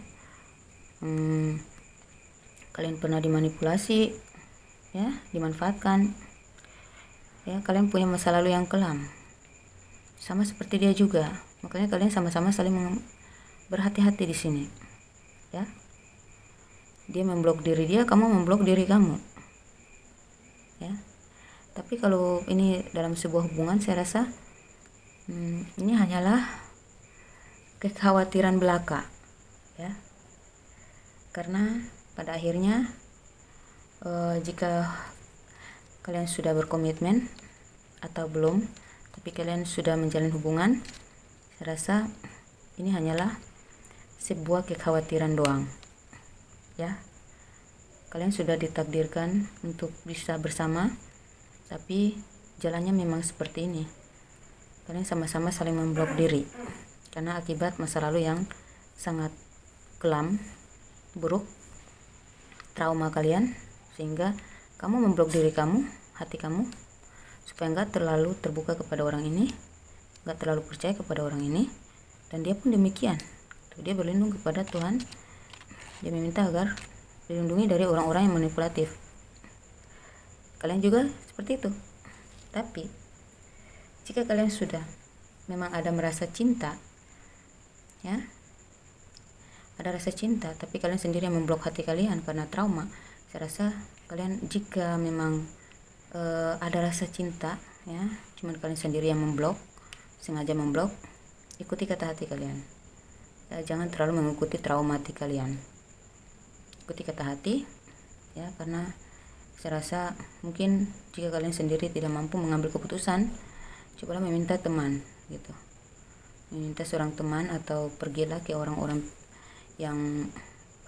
Kalian pernah dimanipulasi, ya, dimanfaatkan, ya. Kalian punya masa lalu yang kelam, sama seperti dia juga. Makanya kalian sama-sama saling berhati-hati di sini, ya. Dia memblok diri dia, kamu memblok diri kamu, ya. Tapi kalau ini dalam sebuah hubungan, saya rasa ini hanyalah kekhawatiran belaka, ya. Karena pada akhirnya jika kalian sudah berkomitmen atau belum, tapi kalian sudah menjalin hubungan, saya rasa ini hanyalah sebuah kekhawatiran doang, ya. Kalian sudah ditakdirkan untuk bisa bersama, tapi jalannya memang seperti ini. Kalian sama-sama saling memblok diri karena akibat masa lalu yang sangat kelam, buruk, trauma kalian, sehingga kamu memblok diri kamu, hati kamu, supaya nggak terlalu terbuka kepada orang ini, nggak terlalu percaya kepada orang ini. Dan dia pun demikian, dia berlindung kepada Tuhan. Dia meminta agar dilindungi dari orang-orang yang manipulatif. Kalian juga seperti itu. Tapi jika kalian sudah memang ada merasa cinta, ya, ada rasa cinta, tapi kalian sendiri yang memblok hati kalian karena trauma, saya rasa kalian, jika memang ada rasa cinta, ya, cuman kalian sendiri yang memblok, sengaja memblok, ikuti kata hati kalian. Ya, jangan terlalu mengikuti trauma hati kalian. Ikuti kata hati, ya, karena saya rasa mungkin jika kalian sendiri tidak mampu mengambil keputusan, cobalah meminta teman, gitu. Meminta seorang teman atau pergilah ke orang-orang yang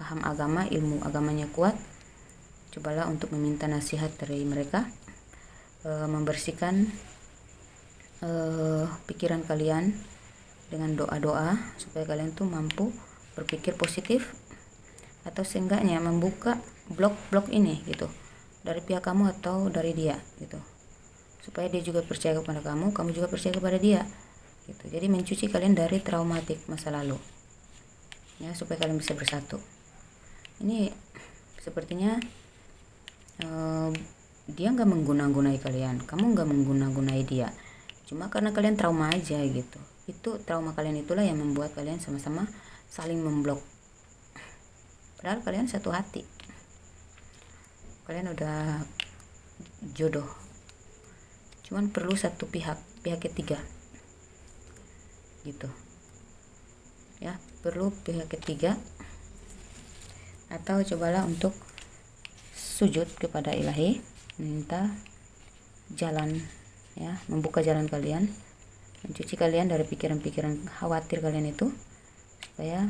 paham agama, ilmu agamanya kuat. Cobalah untuk meminta nasihat dari mereka, membersihkan pikiran kalian dengan doa-doa supaya kalian tuh mampu berpikir positif, atau seenggaknya membuka blok-blok ini, gitu, dari pihak kamu atau dari dia, gitu, supaya dia juga percaya kepada kamu, kamu juga percaya kepada dia, gitu. Jadi mencuci kalian dari traumatik masa lalu, ya, supaya kalian bisa bersatu. Ini sepertinya dia nggak mengguna-gunai kalian, kamu nggak mengguna-gunai dia, cuma karena kalian trauma aja, gitu. Itu trauma kalian itulah yang membuat kalian sama-sama saling memblok. Padahal kalian satu hati, kalian udah jodoh, cuman perlu satu pihak ketiga, gitu, ya, perlu pihak ketiga. Atau cobalah untuk sujud kepada ilahi, minta jalan, ya, membuka jalan kalian, mencuci kalian dari pikiran-pikiran khawatir kalian itu, supaya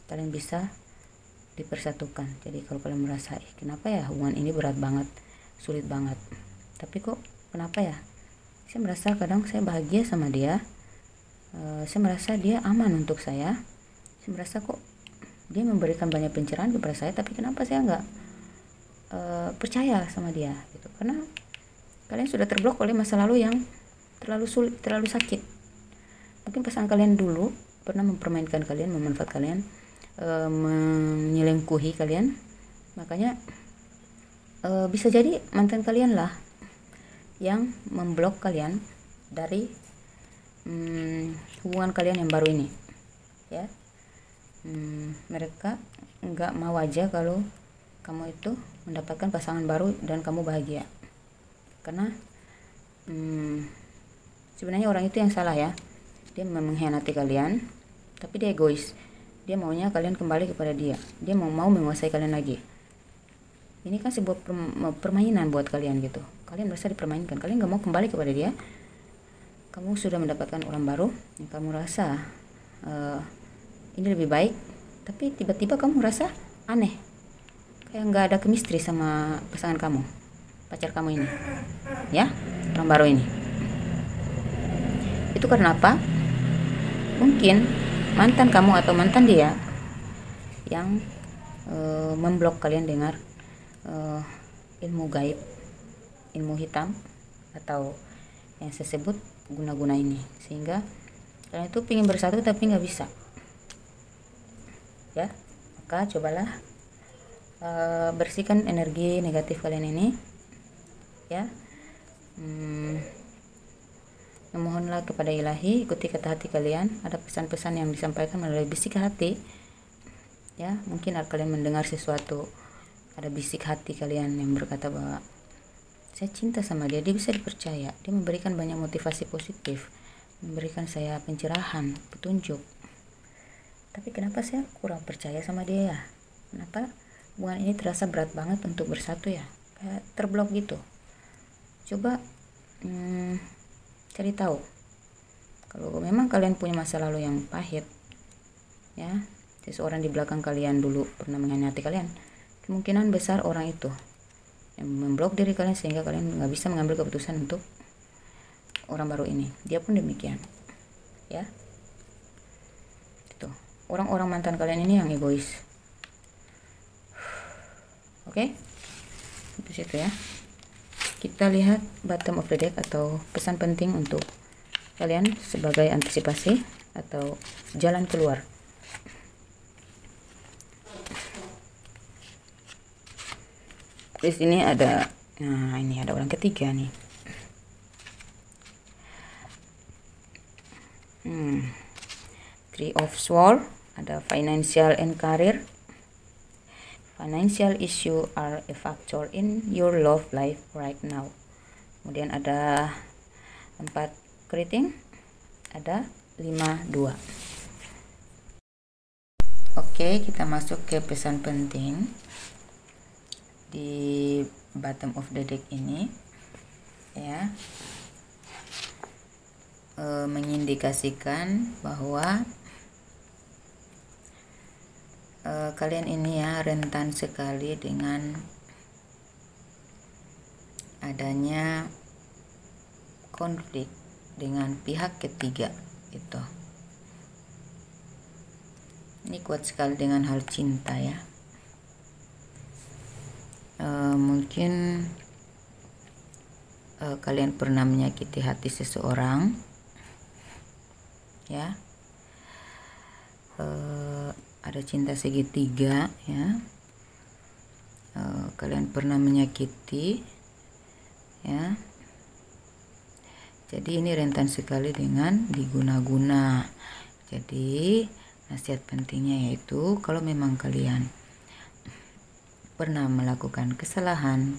kalian bisa dipersatukan. Jadi kalau kalian merasa, kenapa ya hubungan ini berat banget, sulit banget, tapi kok kenapa ya, saya merasa kadang saya bahagia sama dia, saya merasa dia aman untuk saya merasa kok dia memberikan banyak pencerahan kepada saya, tapi kenapa saya nggak percaya sama dia, gitu. Karena kalian sudah terblok oleh masa lalu yang terlalu sulit, terlalu sakit. Mungkin pasangan kalian dulu pernah mempermainkan kalian, memanfaatkan kalian, menyelingkuhi kalian, makanya bisa jadi mantan kalian lah yang memblok kalian dari hubungan kalian yang baru ini, ya. Mereka nggak mau aja kalau kamu itu mendapatkan pasangan baru dan kamu bahagia, karena sebenarnya orang itu yang salah, ya. Dia mengkhianati kalian, tapi dia egois, dia maunya kalian kembali kepada dia, dia mau menguasai kalian lagi. Ini kan sebuah permainan buat kalian, gitu. Kalian merasa dipermainkan, kalian nggak mau kembali kepada dia. Kamu sudah mendapatkan orang baru yang kamu rasa ini lebih baik, tapi tiba-tiba kamu merasa aneh, kayak nggak ada chemistry sama pasangan kamu, pacar kamu ini, ya, orang baru ini. Itu karena apa? Mungkin mantan kamu atau mantan dia yang memblok kalian dengar ilmu gaib, ilmu hitam, atau yang saya sebut guna-guna ini, sehingga kalian itu ingin bersatu tapi nggak bisa, ya. Maka cobalah bersihkan energi negatif kalian ini, ya. Memohonlah kepada ilahi, ikuti kata hati kalian. Ada pesan-pesan yang disampaikan melalui bisik hati, ya. Mungkin kalian mendengar sesuatu, ada bisik hati kalian yang berkata bahwa saya cinta sama dia, dia bisa dipercaya, dia memberikan banyak motivasi positif, memberikan saya pencerahan, petunjuk, tapi kenapa saya kurang percaya sama dia, ya? Kenapa hubungan ini terasa berat banget untuk bersatu, ya? Kayak terblok gitu. Coba cari tahu, kalau memang kalian punya masa lalu yang pahit, ya, seseorang di belakang kalian dulu pernah mengkhianati kalian, kemungkinan besar orang itu yang memblok diri kalian sehingga kalian nggak bisa mengambil keputusan untuk orang baru ini, dia pun demikian ya. Itu orang-orang mantan kalian ini yang egois. Oke, itu situ ya. Kita lihat bottom of the deck atau pesan penting untuk kalian sebagai antisipasi atau jalan keluar. Di sini ada, nah ini ada orang ketiga nih. Three of Swords, ada financial and career. Financial issue are a factor in your love life right now. Kemudian ada 4 keriting, ada 5-2. Oke, kita masuk ke pesan penting di bottom of the deck ini ya. Mengindikasikan bahwa kalian ini ya rentan sekali dengan adanya konflik dengan pihak ketiga itu. Ini kuat sekali dengan hal cinta ya. Mungkin kalian pernah menyakiti hati seseorang ya. Ada cinta segitiga ya. Kalian pernah menyakiti ya. Jadi ini rentan sekali dengan diguna-guna. Jadi nasihat pentingnya yaitu kalau memang kalian pernah melakukan kesalahan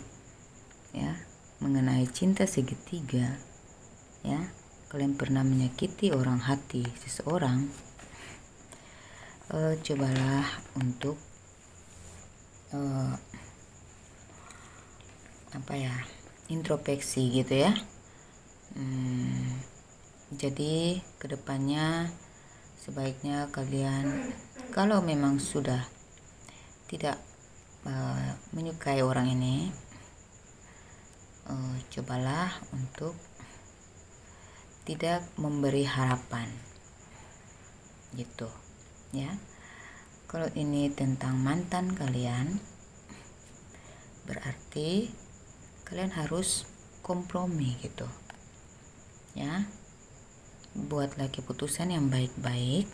ya mengenai cinta segitiga ya, kalian pernah menyakiti orang hati seseorang, cobalah untuk introspeksi gitu ya. Jadi kedepannya sebaiknya kalian kalau memang sudah tidak menyukai orang ini, cobalah untuk tidak memberi harapan gitu ya. Kalau ini tentang mantan kalian, berarti kalian harus kompromi gitu ya. Buatlah keputusan yang baik-baik,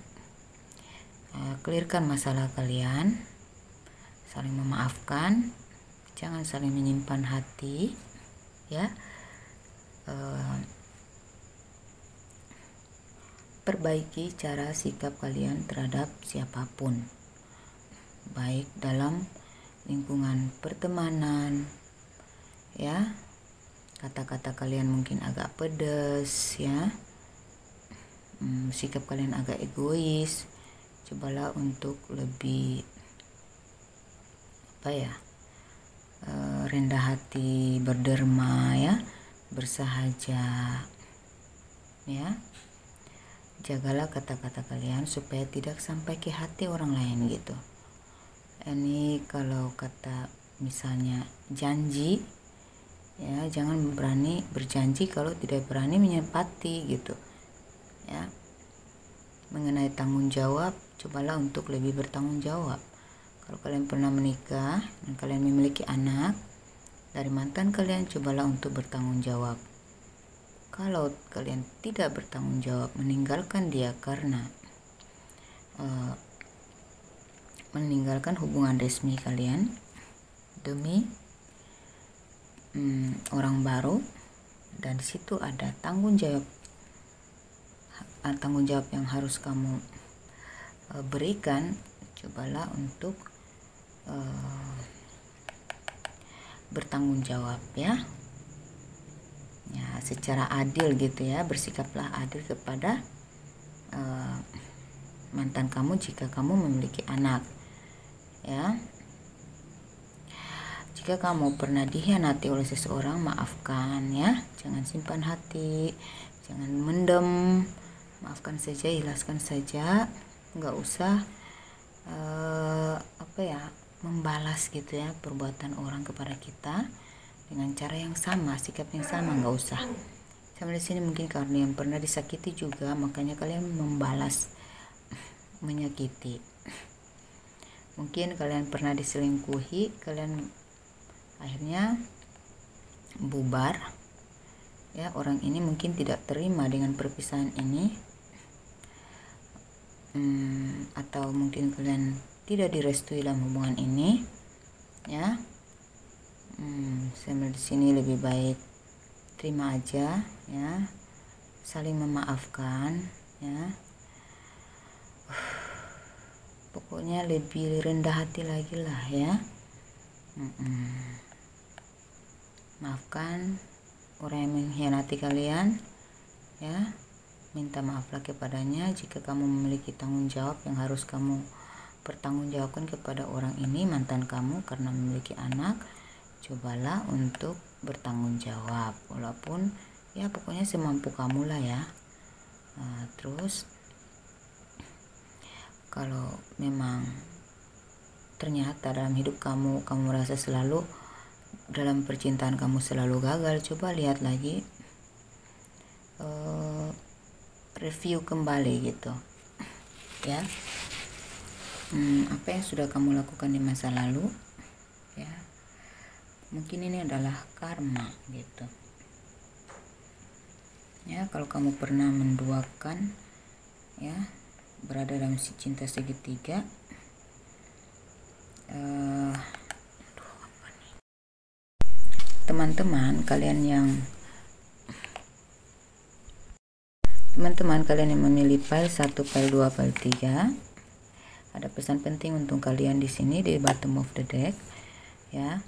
clearkan masalah kalian, saling memaafkan, jangan saling menyimpan hati ya. Perbaiki cara sikap kalian terhadap siapapun, baik dalam lingkungan pertemanan ya. Kata-kata kalian mungkin agak pedas ya, sikap kalian agak egois, cobalah untuk lebih rendah hati, berderma ya, bersahaja ya. Jagalah kata-kata kalian supaya tidak sampai ke hati orang lain gitu. Ini kalau kata misalnya janji ya, jangan berani berjanji kalau tidak berani menepati gitu ya. Mengenai tanggung jawab, cobalah untuk lebih bertanggung jawab. Kalau kalian pernah menikah dan kalian memiliki anak dari mantan kalian, cobalah untuk bertanggung jawab. Kalau kalian tidak bertanggung jawab, meninggalkan dia karena meninggalkan hubungan resmi kalian demi orang baru, dan disitu ada tanggung jawab yang harus kamu berikan, cobalah untuk bertanggung jawab ya. Ya, secara adil gitu ya, bersikaplah adil kepada mantan kamu jika kamu memiliki anak ya. Jika kamu pernah dikhianati oleh seseorang, maafkan ya, jangan simpan hati, jangan mendem, maafkan saja, ikhlaskan saja, nggak usah membalas gitu ya perbuatan orang kepada kita dengan cara yang sama, sikap yang sama, nggak usah Sampai di sini mungkin kalian pernah disakiti juga, makanya kalian membalas menyakiti. Mungkin kalian pernah diselingkuhi, kalian akhirnya bubar ya. Orang ini mungkin tidak terima dengan perpisahan ini, atau mungkin kalian tidak direstui dalam hubungan ini ya. Saya di sini lebih baik terima aja ya, saling memaafkan ya. Pokoknya lebih rendah hati lagi lah ya. Maafkan orang yang mengkhianati kalian ya. Minta maaflah kepadanya. Jika kamu memiliki tanggung jawab yang harus kamu pertanggungjawabkan kepada orang ini, mantan kamu, karena memiliki anak, cobalah untuk bertanggung jawab, walaupun ya pokoknya semampu kamu lah ya. Terus kalau memang ternyata dalam hidup kamu merasa selalu dalam percintaan kamu selalu gagal, coba lihat lagi, review kembali gitu ya. Apa yang sudah kamu lakukan di masa lalu ya, mungkin ini adalah karma gitu ya. Kalau kamu pernah menduakan ya, berada dalam cinta segitiga, teman-teman kalian yang memilih file 1, file 2, file 3, ada pesan penting untuk kalian di sini di bottom of the deck ya.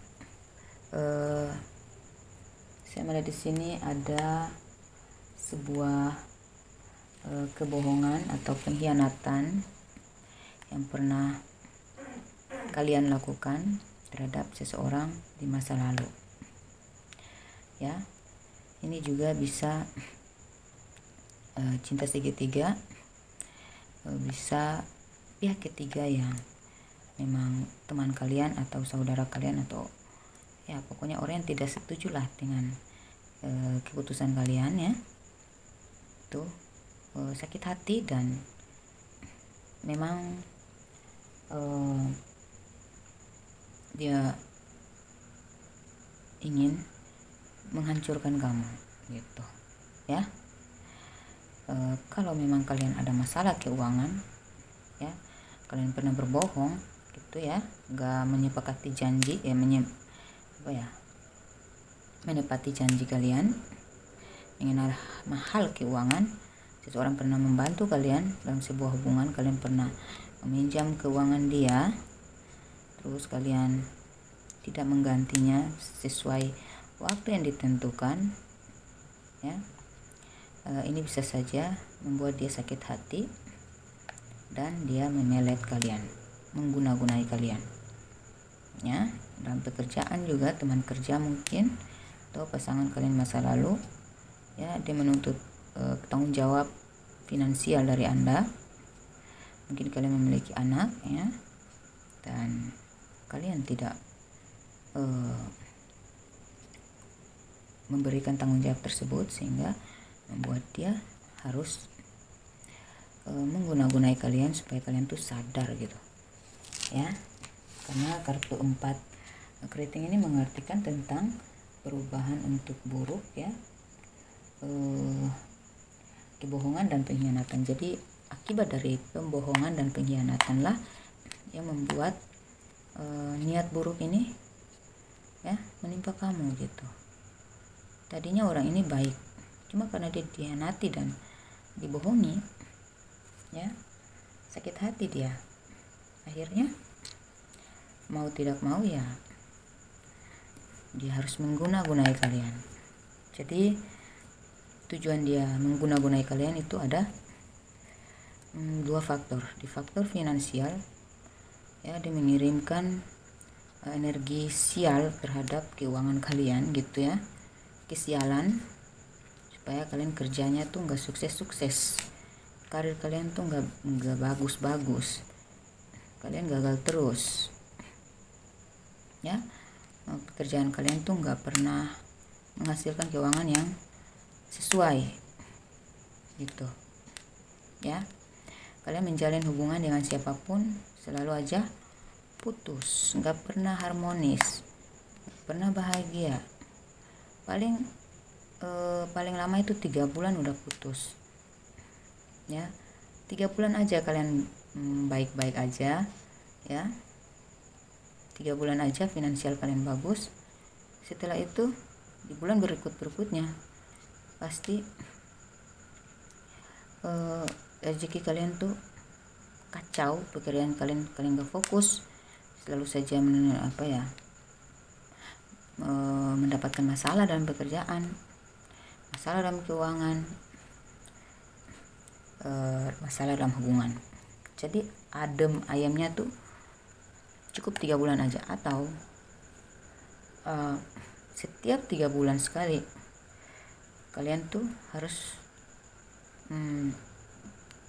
Saya melihat di sini ada sebuah kebohongan atau pengkhianatan yang pernah kalian lakukan terhadap seseorang di masa lalu ya. Ini juga bisa cinta segitiga, bisa pihak ketiga yang memang teman kalian atau saudara kalian, atau ya pokoknya orang yang tidak setuju lah dengan keputusan kalian ya. Itu sakit hati dan memang dia ingin menghancurkan kamu gitu ya. Kalau memang kalian ada masalah keuangan ya, kalian pernah berbohong gitu ya, gak menyepakati janji ya, menepati janji kalian mengenai hal keuangan. Seseorang pernah membantu kalian dalam sebuah hubungan, kalian pernah meminjam keuangan dia, terus kalian tidak menggantinya sesuai waktu yang ditentukan ya. Ini bisa saja membuat dia sakit hati dan dia memelet kalian, mengguna-gunai kalian ya. Dalam pekerjaan juga, teman kerja mungkin atau pasangan kalian masa lalu ya, dia menuntut tanggung jawab finansial dari Anda. Mungkin kalian memiliki anak ya, dan kalian tidak memberikan tanggung jawab tersebut, sehingga membuat dia harus mengguna-gunai kalian supaya kalian tuh sadar gitu ya. Karena kartu 4 keriting ini mengartikan tentang perubahan untuk buruk ya, kebohongan dan pengkhianatan. Jadi akibat dari pembohongan dan pengkhianatan lah yang membuat niat buruk ini ya menimpa kamu gitu. Tadinya orang ini baik, cuma karena dia dikhianati dan dibohongi ya, sakit hati dia. Akhirnya mau tidak mau ya dia harus mengguna-gunai kalian. Jadi tujuan dia mengguna-gunai kalian itu ada dua faktor. Di faktor finansial ya, dia mengirimkan energi sial terhadap keuangan kalian gitu ya, kesialan, supaya kalian kerjanya tuh nggak sukses-sukses, karir kalian tuh nggak bagus-bagus, kalian gagal terus ya. Pekerjaan kalian tuh nggak pernah menghasilkan keuangan yang sesuai gitu ya. Kalian menjalin hubungan dengan siapapun selalu aja putus, nggak pernah harmonis, nggak pernah bahagia. Paling lama itu 3 bulan udah putus ya. 3 bulan aja kalian baik-baik aja ya, 3 bulan aja finansial kalian bagus. Setelah itu di bulan berikutnya pasti rezeki kalian tuh kacau, pekerjaan kalian gak fokus, selalu saja mendapatkan masalah dalam pekerjaan, masalah dalam keuangan, masalah dalam hubungan. Jadi adem ayamnya tuh cukup 3 bulan aja, atau setiap 3 bulan sekali kalian tuh harus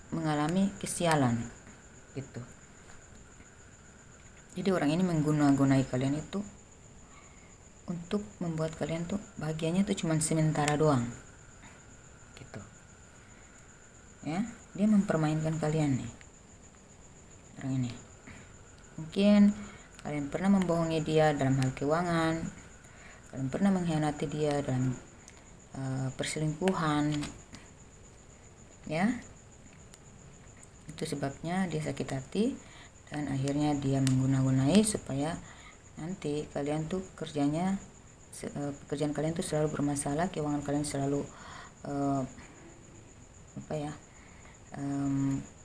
mengalami kesialan gitu. Jadi orang ini mengguna-gunai kalian itu untuk membuat kalian tuh bahagianya tuh cuman sementara doang gitu ya. Dia mempermainkan kalian nih, orang ini. Mungkin kalian pernah membohongi dia dalam hal keuangan, kalian pernah mengkhianati dia dalam perselingkuhan ya. Itu sebabnya dia sakit hati dan akhirnya dia mengguna-gunai supaya nanti kalian tuh pekerjaan kalian tuh selalu bermasalah, keuangan kalian selalu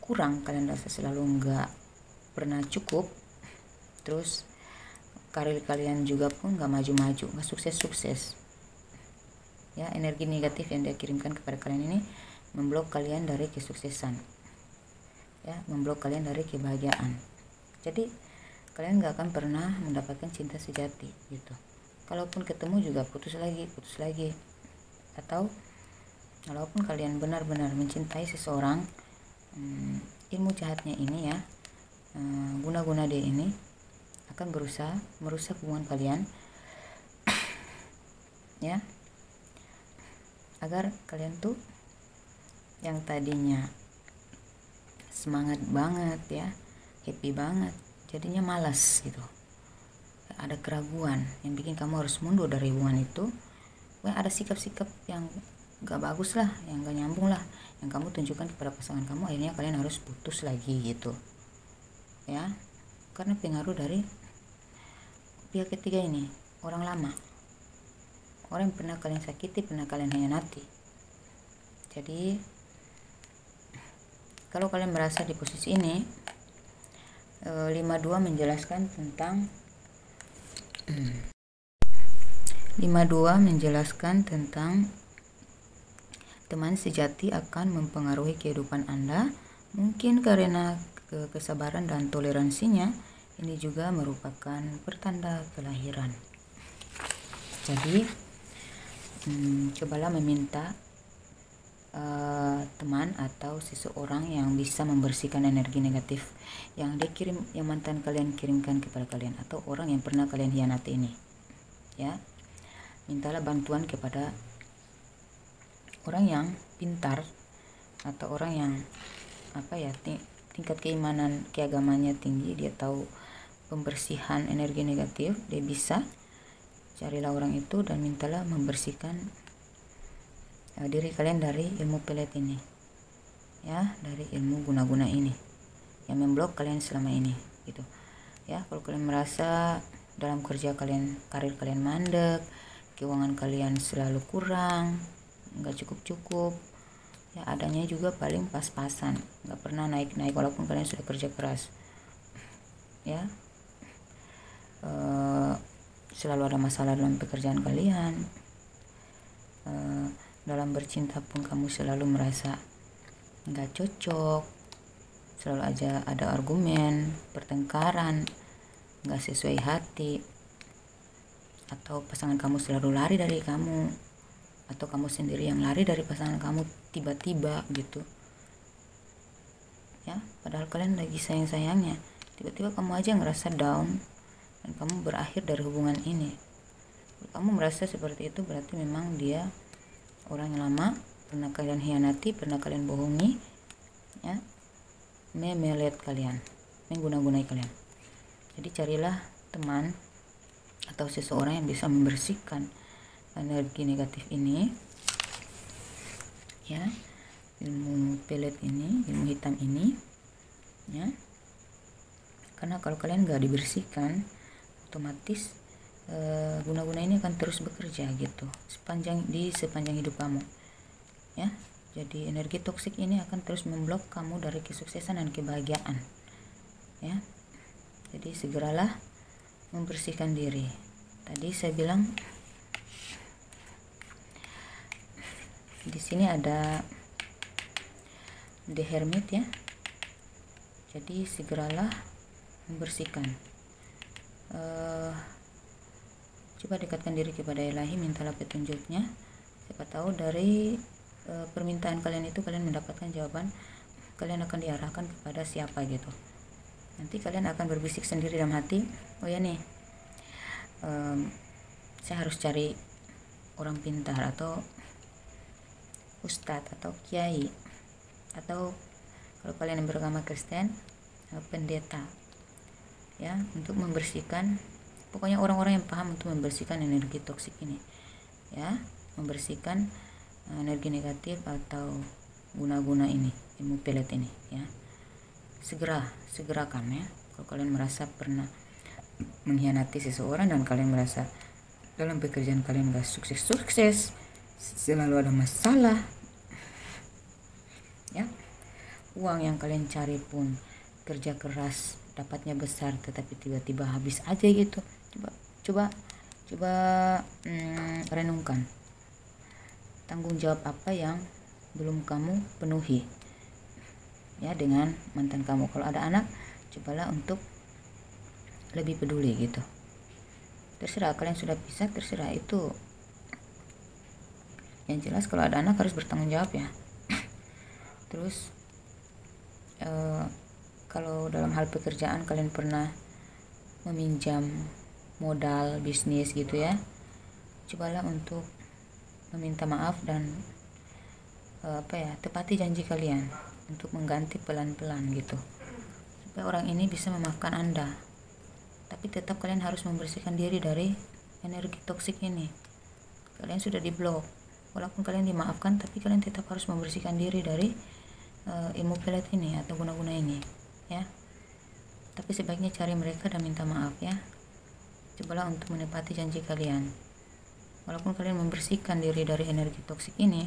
kurang, kalian rasa selalu nggak pernah cukup. Terus karir kalian juga pun nggak maju-maju, nggak sukses-sukses ya. Energi negatif yang dia kirimkan kepada kalian ini memblok kalian dari kesuksesan ya, memblok kalian dari kebahagiaan. Jadi kalian nggak akan pernah mendapatkan cinta sejati gitu. Kalaupun ketemu juga putus lagi. Atau walaupun kalian benar-benar mencintai seseorang, ilmu jahatnya ini ya, guna-guna dia ini akan berusaha merusak hubungan kalian ya, agar kalian tuh yang tadinya semangat banget ya, happy banget, jadinya malas gitu. Ada keraguan yang bikin kamu harus mundur dari hubungan itu. Ada sikap-sikap yang gak bagus lah, yang gak nyambung lah, yang kamu tunjukkan kepada pasangan kamu. Akhirnya kalian harus putus lagi gitu ya, karena pengaruh dari pihak ketiga ini, orang lama, orang yang pernah kalian sakiti, pernah kalian hianati. Jadi kalau kalian merasa di posisi ini, 52 menjelaskan tentang teman sejati akan mempengaruhi kehidupan Anda. Mungkin karena kesabaran dan toleransinya, ini juga merupakan pertanda kelahiran. Jadi cobalah meminta teman atau seseorang yang bisa membersihkan energi negatif yang mantan kalian kirimkan kepada kalian, atau orang yang pernah kalian hianati ini ya. Mintalah bantuan kepada orang yang pintar atau orang yang tingkat keimanan keagamannya tinggi, dia tahu pembersihan energi negatif, dia bisa. Carilah orang itu dan mintalah membersihkan diri kalian dari ilmu pelet ini ya, dari ilmu guna-guna ini yang memblok kalian selama ini gitu ya. Kalau kalian merasa dalam karir kalian mandek, keuangan kalian selalu kurang, nggak cukup ya, adanya juga paling pas-pasan, nggak pernah naik-naik walaupun kalian sudah kerja keras ya. Selalu ada masalah dalam pekerjaan kalian, dalam bercinta pun kamu selalu merasa nggak cocok, selalu aja ada argumen, pertengkaran, nggak sesuai hati, atau pasangan kamu selalu lari dari kamu, atau kamu sendiri yang lari dari pasangan kamu tiba-tiba gitu ya. Padahal kalian lagi sayang-sayangnya, tiba-tiba kamu aja ngerasa down dan kamu berakhir dari hubungan ini. Kalau kamu merasa seperti itu, berarti memang dia orang yang lama, pernah kalian hianati, pernah kalian bohongi, ya, memelet kalian, mengguna-gunai kalian. Jadi carilah teman atau seseorang yang bisa membersihkan energi negatif ini, ya, ilmu pelet ini, ilmu hitam ini, ya. Karena kalau kalian nggak dibersihkan, otomatis guna-guna ini akan terus bekerja gitu sepanjang hidup kamu, ya. Jadi energi toksik ini akan terus memblok kamu dari kesuksesan dan kebahagiaan, ya. Jadi segeralah membersihkan diri. Tadi saya bilang di sini ada The Hermit, ya. Jadi segeralah membersihkan. Coba dekatkan diri kepada Ilahi, mintalah petunjuknya. Siapa tahu dari permintaan kalian itu kalian mendapatkan jawaban, kalian akan diarahkan kepada siapa gitu. Nanti kalian akan berbisik sendiri dalam hati, oh ya nih, saya harus cari orang pintar atau ustadz atau kiai, atau kalau kalian yang beragama Kristen, pendeta, ya, untuk membersihkan, pokoknya orang-orang yang paham untuk membersihkan energi toksik ini, ya, membersihkan energi negatif atau guna-guna ini, ilmu pelet ini, ya. Segerakan, ya. Kalau kalian merasa pernah mengkhianati seseorang dan kalian merasa dalam pekerjaan kalian gak sukses, selalu ada masalah, ya, uang yang kalian cari pun kerja keras dapatnya besar tetapi tiba-tiba habis aja gitu. Coba renungkan tanggung jawab apa yang belum kamu penuhi, ya, dengan mantan kamu. Kalau ada anak, cobalah untuk lebih peduli gitu. Terserah kalian sudah pisah, terserah, itu yang jelas kalau ada anak harus bertanggung jawab, ya. Terus kalau dalam hal pekerjaan kalian pernah meminjam modal bisnis gitu, ya, cobalah untuk meminta maaf dan tepati janji kalian untuk mengganti pelan-pelan gitu, supaya orang ini bisa memaafkan Anda. Tapi tetap kalian harus membersihkan diri dari energi toksik ini. Kalian sudah diblok, walaupun kalian dimaafkan, tapi kalian tetap harus membersihkan diri dari ilmu pelet ini atau guna-guna ini, ya. Tapi sebaiknya cari mereka dan minta maaf, ya. Cobalah untuk menepati janji kalian. Walaupun kalian membersihkan diri dari energi toksik ini,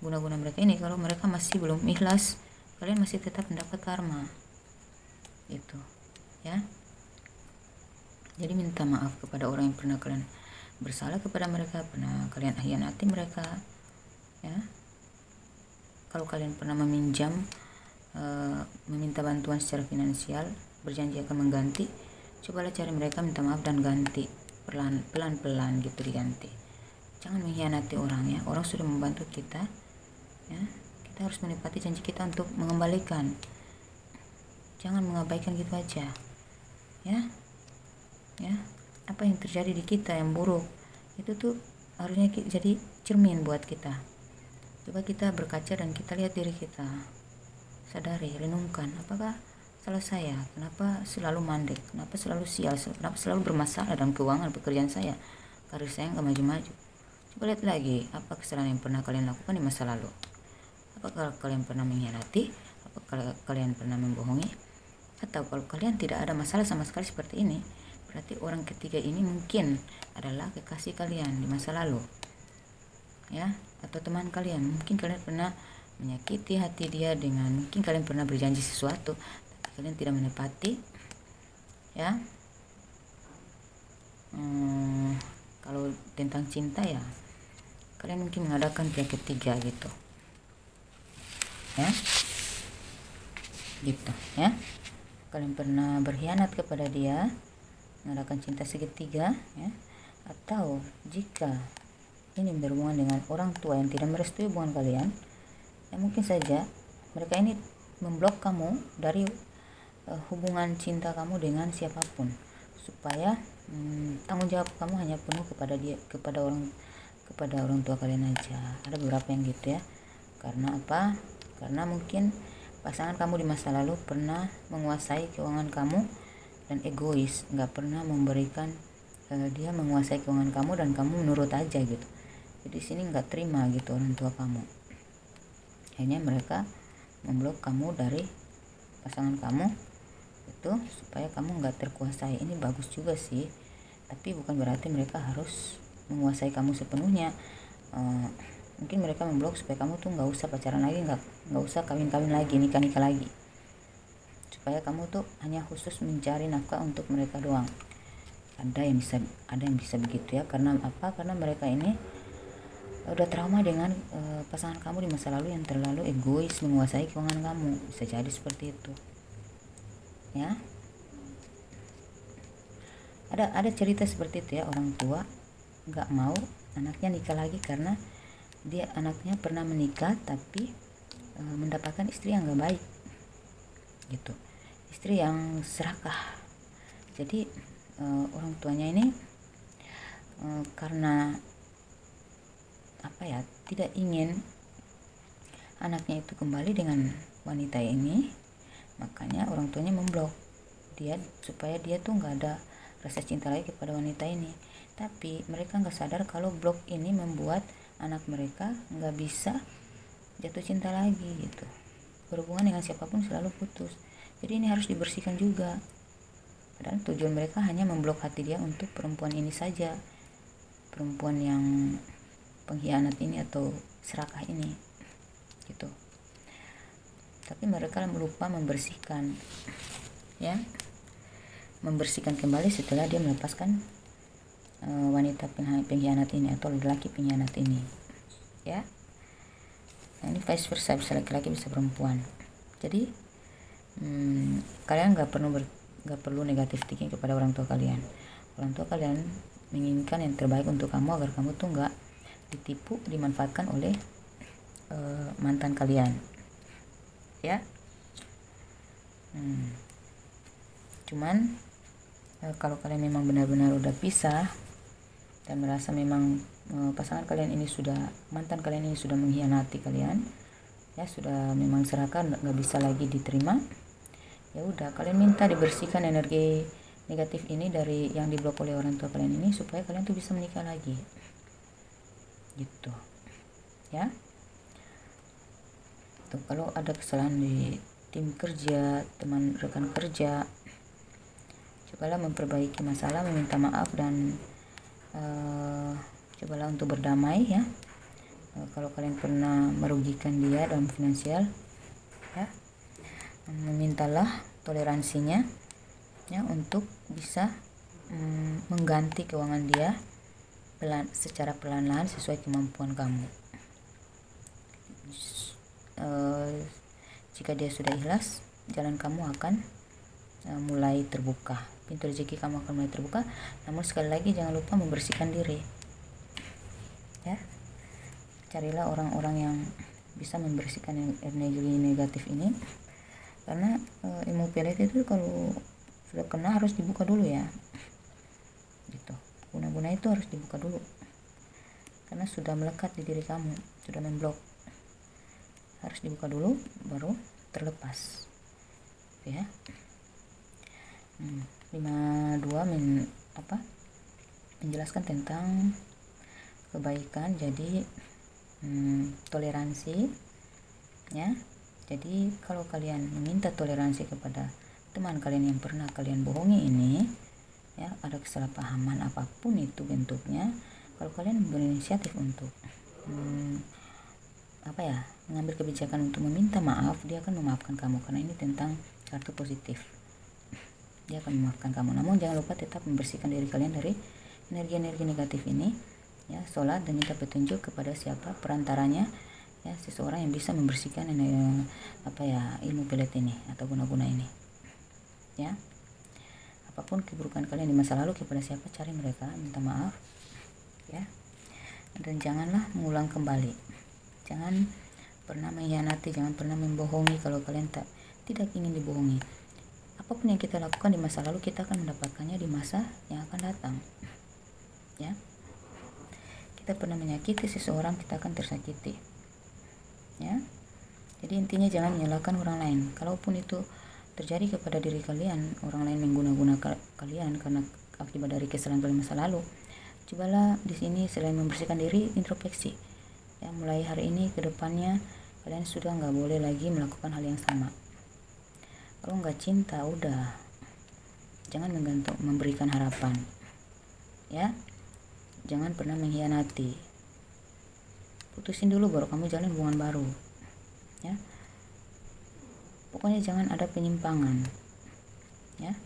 guna-guna mereka ini, kalau mereka masih belum ikhlas, kalian masih tetap mendapat karma, itu, ya. Jadi minta maaf kepada orang yang pernah kalian bersalah kepada mereka, pernah kalian hianati mereka, ya. Kalau kalian pernah meminjam, meminta bantuan secara finansial, berjanji akan mengganti, cobalah cari mereka, minta maaf dan ganti pelan-pelan gitu, diganti. Jangan mengkhianati orang, ya. Orang sudah membantu kita, ya. Kita harus menepati janji kita untuk mengembalikan. Jangan mengabaikan gitu aja, ya. Apa yang terjadi di kita yang buruk itu tuh harusnya jadi cermin buat kita. Coba kita berkaca dan kita lihat diri kita, sadari, renungkan, apakah salah saya? Kenapa selalu mandek? Kenapa selalu sial? Kenapa selalu bermasalah dalam keuangan pekerjaan saya? Karir saya nggak maju-maju. Coba lihat lagi, apa kesalahan yang pernah kalian lakukan di masa lalu? Apakah kalian pernah mengkhianati? Apakah kalian pernah membohongi? Atau kalau kalian tidak ada masalah sama sekali seperti ini, berarti orang ketiga ini mungkin adalah kekasih kalian di masa lalu, ya, atau teman kalian. Mungkin kalian pernah menyakiti hati dia dengan, mungkin kalian pernah berjanji sesuatu tapi kalian tidak menepati, ya. Kalau tentang cinta, ya, kalian mungkin mengadakan pihak ketiga gitu, ya, gitu, ya. Kalian pernah berkhianat kepada dia, mengadakan cinta segitiga, ya. Atau jika ini berhubungan dengan orang tua yang tidak merestui hubungan kalian, ya, mungkin saja mereka ini memblok kamu dari hubungan cinta kamu dengan siapapun, supaya tanggung jawab kamu hanya penuh kepada dia, kepada orang kepada orang tua kalian aja. Ada beberapa yang gitu ya. Karena apa? Karena mungkin pasangan kamu di masa lalu pernah menguasai keuangan kamu dan egois, nggak pernah memberikan, dia menguasai keuangan kamu dan kamu menurut aja gitu. Jadi sini nggak terima gitu orang tua kamu. Akhirnya mereka memblok kamu dari pasangan kamu itu supaya kamu nggak terkuasai. Ini bagus juga sih, tapi bukan berarti mereka harus menguasai kamu sepenuhnya. Mungkin mereka memblok supaya kamu tuh nggak usah pacaran lagi, nggak usah kawin lagi, nikah lagi, supaya kamu tuh hanya khusus mencari nafkah untuk mereka doang. Ada yang bisa begitu ya. Karena apa? Karena mereka ini udah trauma dengan pasangan kamu di masa lalu yang terlalu egois menguasai keuangan kamu. Bisa jadi seperti itu ya. Ada cerita seperti itu ya, orang tua nggak mau anaknya nikah lagi karena anaknya pernah menikah tapi mendapatkan istri yang nggak baik gitu, istri yang serakah. Jadi orang tuanya ini karena apa ya, tidak ingin anaknya itu kembali dengan wanita ini, makanya orang tuanya memblok dia supaya dia tuh nggak ada rasa cinta lagi kepada wanita ini. Tapi mereka nggak sadar kalau blok ini membuat anak mereka nggak bisa jatuh cinta lagi gitu. Berhubungan dengan siapapun selalu putus. Jadi ini harus dibersihkan juga. Padahal tujuan mereka hanya memblok hati dia untuk perempuan ini saja, perempuan yang pengkhianat ini atau serakah ini gitu. Tapi mereka lupa membersihkan ya, membersihkan kembali setelah dia melepaskan wanita pengkhianat ini atau laki pengkhianat ini ya. Nah, ini vice versa, bisa laki-laki bisa perempuan. Jadi kalian nggak perlu negatif thinking kepada orang tua kalian. Orang tua kalian menginginkan yang terbaik untuk kamu agar kamu tuh nggak ditipu, dimanfaatkan oleh mantan kalian ya. Cuman kalau kalian memang benar-benar udah pisah dan merasa memang pasangan kalian ini mantan kalian ini sudah mengkhianati kalian ya, sudah memang serakah, nggak bisa lagi diterima, ya udah kalian minta dibersihkan energi negatif ini dari yang diblok oleh orang tua kalian ini supaya kalian tuh bisa menikah lagi gitu ya. Tuh, kalau ada kesalahan di tim kerja, teman rekan kerja, cobalah memperbaiki masalah, meminta maaf dan cobalah untuk berdamai ya. Kalau kalian pernah merugikan dia dalam finansial ya, memintalah toleransinya ya untuk bisa mengganti keuangan dia secara perlahan-lahan sesuai kemampuan kamu. Jika dia sudah ikhlas, jalan kamu akan mulai terbuka, pintu rezeki kamu akan mulai terbuka. Namun sekali lagi jangan lupa membersihkan diri ya. Carilah orang-orang yang bisa membersihkan energi negatif ini, karena ilmu pelet itu kalau sudah kena harus dibuka dulu ya gitu. Guna-guna itu harus dibuka dulu karena sudah melekat di diri kamu, sudah memblok. Harus dibuka dulu baru terlepas ya. 52 menjelaskan tentang kebaikan. Jadi toleransi ya. Jadi kalau kalian meminta toleransi kepada teman kalian yang pernah kalian bohongi ini ya, ada kesalahpahaman apapun itu bentuknya, kalau kalian berinisiatif untuk mengambil kebijakan untuk meminta maaf, dia akan memaafkan kamu karena ini tentang kartu positif. Dia akan memaafkan kamu. Namun jangan lupa tetap membersihkan diri kalian dari energi-energi negatif ini ya. Sholat dan minta petunjuk kepada siapa perantaranya ya, seseorang yang bisa membersihkan ilmu pelet ini atau guna-guna ini ya. Apapun keburukan kalian di masa lalu kepada siapa, cari mereka, minta maaf ya. Dan janganlah mengulang kembali. Jangan pernah mengkhianati, jangan pernah membohongi kalau kalian tidak ingin dibohongi. Apapun yang kita lakukan di masa lalu, kita akan mendapatkannya di masa yang akan datang ya. kita pernah menyakiti seseorang, kita akan tersakiti, ya. Jadi intinya jangan menyalahkan orang lain. Kalaupun itu terjadi kepada diri kalian, orang lain mengguna-guna kalian karena akibat dari kesalahan kalian masa lalu, cobalah di sini selain membersihkan diri, introspeksi. Ya, mulai hari ini ke depannya kalian sudah nggak boleh lagi melakukan hal yang sama. Kalau nggak cinta, udah, jangan memberikan harapan, ya. Jangan pernah mengkhianati. Putusin dulu baru kamu jalan hubungan baru, ya. Pokoknya jangan ada penyimpangan, ya.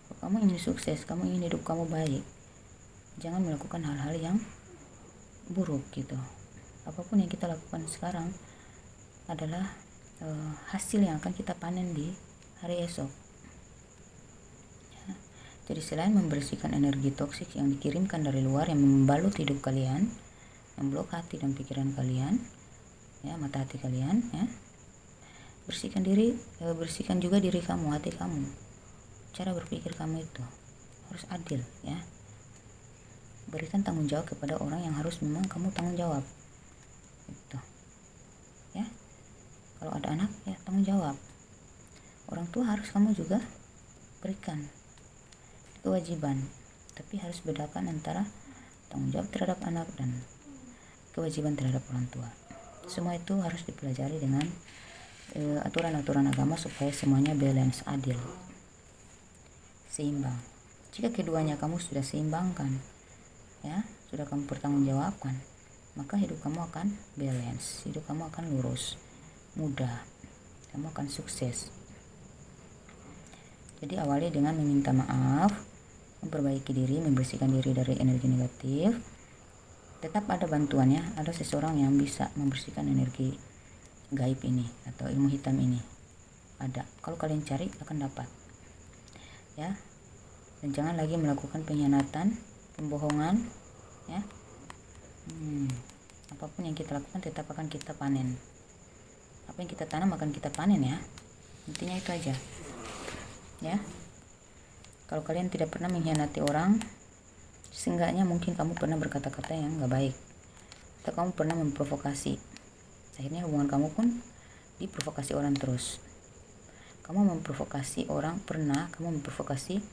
Kalau kamu ingin sukses, kamu ingin hidup kamu baik, jangan melakukan hal-hal yang buruk gitu. Apapun yang kita lakukan sekarang adalah hasil yang akan kita panen di hari esok, ya. Jadi selain membersihkan energi toksik yang dikirimkan dari luar yang membalut hidup kalian, memblok hati dan pikiran kalian, ya, mata hati kalian, ya, bersihkan juga diri kamu, hati kamu. Cara berpikir kamu itu harus adil, ya. Berikan tanggung jawab kepada orang yang harus memang kamu tanggung jawab, gitu, ya. Kalau ada anak, ya tanggung jawab. Orang tua harus kamu juga berikan kewajiban, tapi harus bedakan antara tanggung jawab terhadap anak dan kewajiban terhadap orang tua. Semua itu harus dipelajari dengan aturan-aturan agama supaya semuanya balance, adil, seimbang. Jika keduanya kamu sudah seimbangkan, ya, sudah kamu pertanggungjawabkan, maka hidup kamu akan balance, hidup kamu akan lurus, mudah, kamu akan sukses. Jadi awali dengan meminta maaf, memperbaiki diri, membersihkan diri dari energi negatif. Tetap ada bantuannya, ada seseorang yang bisa membersihkan energi gaib ini atau ilmu hitam ini. Ada, kalau kalian cari akan dapat, ya. Dan jangan lagi melakukan pengkhianatan, pembohongan, ya. Apapun yang kita lakukan tetap akan kita panen. Apa yang kita tanam akan kita panen, ya. Intinya itu aja, ya. Kalau kalian tidak pernah mengkhianati orang, seenggaknya mungkin kamu pernah berkata-kata yang gak baik, atau kamu pernah memprovokasi. Akhirnya hubungan kamu pun diprovokasi orang terus. Kamu memprovokasi orang, pernah kamu memprovokasi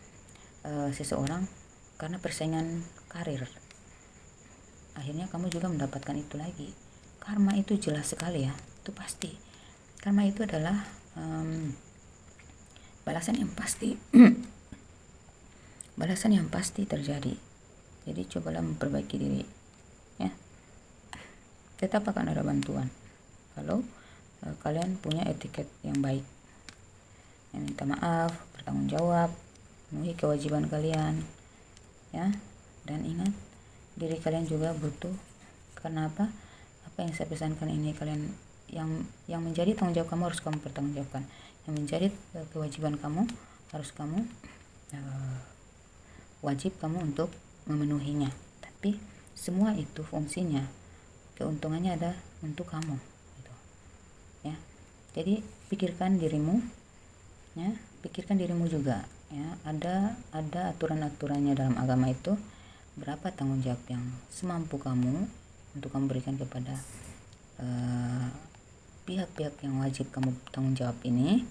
seseorang karena persaingan karir. Akhirnya kamu juga mendapatkan itu lagi. Karma itu jelas sekali, ya. Itu pasti. Karma itu adalah balasan yang pasti. Balasan yang pasti terjadi. Jadi cobalah memperbaiki diri, ya. Tetap akan ada bantuan kalau kalian punya etiket yang baik, ya, minta maaf, bertanggung jawab, penuhi kewajiban kalian, ya. Dan ingat, diri kalian juga butuh. Karena apa yang saya pesankan ini, kalian yang menjadi tanggung jawab kamu harus kamu pertanggungjawabkan, yang menjadi kewajiban kamu harus kamu wajib kamu untuk memenuhinya. Tapi semua itu fungsinya, keuntungannya ada untuk kamu, gitu, ya. Jadi pikirkan dirimu, ya, pikirkan dirimu juga, ya. Ada aturan-aturannya dalam agama itu, berapa tanggung jawab yang semampu kamu untuk kamu berikan kepada pihak-pihak yang wajib kamu tanggung jawab ini,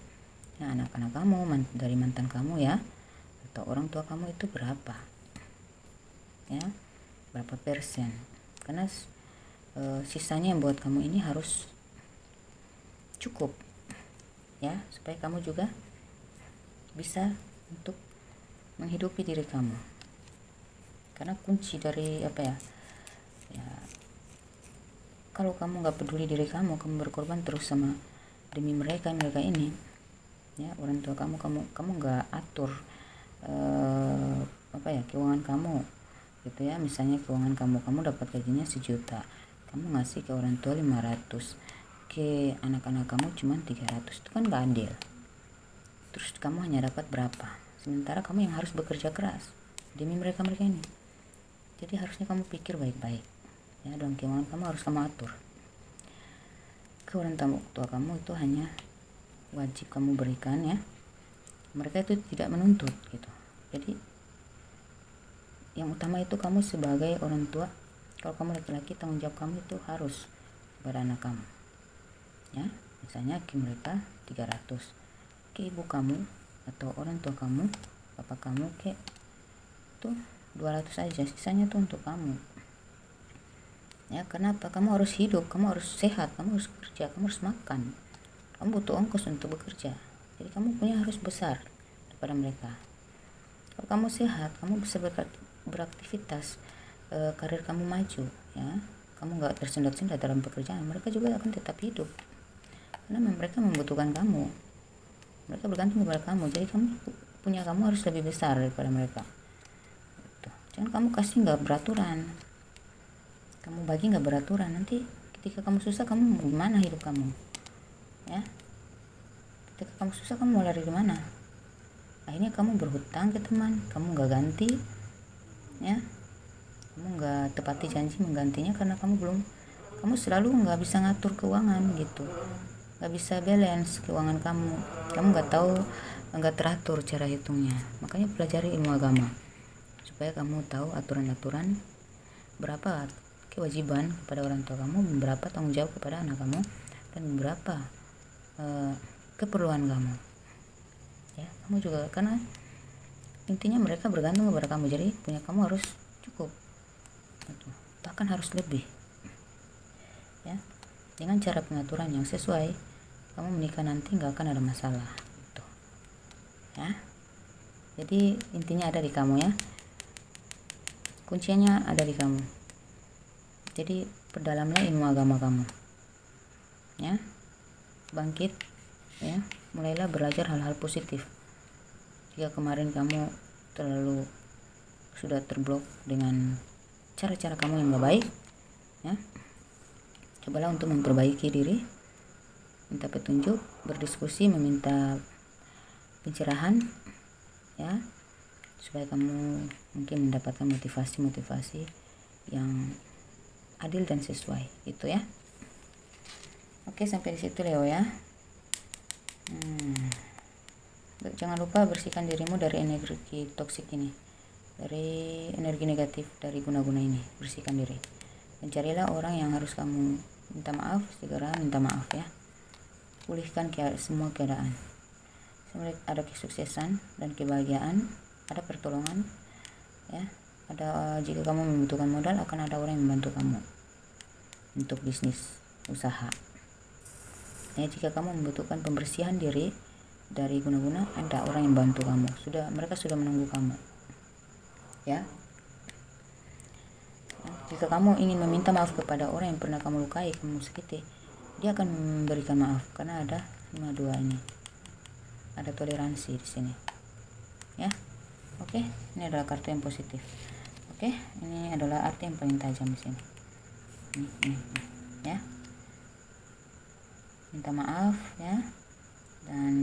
ya, anak-anak kamu, dari mantan kamu, ya, atau orang tua kamu, itu berapa, ya, berapa persen. Karena sisanya yang buat kamu ini harus cukup, ya, supaya kamu juga bisa untuk menghidupi diri kamu. Karena kunci dari ya, kalau kamu nggak peduli diri kamu berkorban terus sama demi mereka ini, ya, orang tua kamu nggak atur keuangan kamu, gitu, ya. Misalnya keuangan kamu dapat gajinya 1 juta, kamu ngasih ke orang tua 500, ke anak-anak kamu cuma 300, itu kan nggak adil. Terus kamu hanya dapat berapa, sementara kamu yang harus bekerja keras demi mereka ini. Jadi harusnya kamu pikir baik-baik, ya. Dalam keuangan kamu harus kamu atur. Ke orang tua kamu itu hanya wajib kamu berikan, ya. Mereka itu tidak menuntut, gitu. Jadi yang utama itu kamu sebagai orang tua Kalau kamu laki-laki, tanggung jawab kamu itu harus kepada anak kamu, ya. Misalnya mereka 300 ke ibu kamu atau orang tua kamu, bapak kamu, tuh 200 aja, sisanya tuh untuk kamu, ya. Kenapa? Kamu harus hidup, kamu harus sehat, kamu harus kerja, kamu harus makan, kamu butuh ongkos untuk bekerja. Jadi kamu punya harus besar daripada mereka. Kalau kamu sehat, kamu bisa beraktivitas, karir kamu maju, ya. Kamu nggak tersendat-sendat dalam pekerjaan, mereka juga akan tetap hidup karena mereka membutuhkan kamu, mereka bergantung kepada kamu. Jadi kamu harus lebih besar daripada mereka. Jangan kamu kasih nggak beraturan, kamu bagi nggak beraturan. Nanti ketika kamu susah, kamu gimana hidup kamu, ya? Ketika kamu susah, kamu mau lari di mana? Akhirnya kamu berhutang ke teman, kamu nggak ganti, ya. Kamu nggak tepati janji menggantinya karena kamu selalu nggak bisa ngatur keuangan gitu, nggak bisa balance keuangan kamu nggak tahu, nggak teratur cara hitungnya. Makanya pelajari ilmu agama supaya kamu tahu aturan-aturan, berapa kewajiban kepada orang tua kamu, berapa tanggung jawab kepada anak kamu, dan berapa keperluan kamu, ya. Kamu juga, karena intinya mereka bergantung kepada kamu, jadi punya kamu harus cukup, bahkan harus lebih, ya. Dengan cara pengaturan yang sesuai, kamu menikah nanti nggak akan ada masalah gitu, ya. Jadi intinya ada di kamu, ya, kuncinya ada di kamu. Jadi perdalamanlah ilmu agama kamu, ya. Bangkit, ya, mulailah belajar hal-hal positif. Jika kemarin kamu sudah terblok dengan cara-cara kamu yang gak baik, ya, cobalah untuk memperbaiki diri, minta petunjuk, berdiskusi, meminta pencerahan, ya, supaya kamu mungkin mendapatkan motivasi yang adil dan sesuai gitu, ya. Oke, sampai di situ Leo, ya. Jangan lupa bersihkan dirimu dari energi toksik ini, dari energi negatif, dari guna-guna ini. Bersihkan diri dan carilah orang yang harus kamu minta maaf, segera minta maaf, ya. Pulihkan semua keadaan. Ada kesuksesan dan kebahagiaan, ada pertolongan, ya. Jika kamu membutuhkan modal, akan ada orang yang membantu kamu untuk bisnis, usaha, ya. Jika kamu membutuhkan pembersihan diri dari guna-guna, ada orang yang bantu kamu. Mereka sudah menunggu kamu, ya. Jika kamu ingin meminta maaf kepada orang yang pernah kamu lukai, kamu sakiti, dia akan memberikan maaf karena ada 52 ini. Ada toleransi di sini, ya. Oke, ini adalah kartu yang positif. Oke, ini adalah arti yang paling tajam di sini. Ini, ya. Minta maaf, ya, dan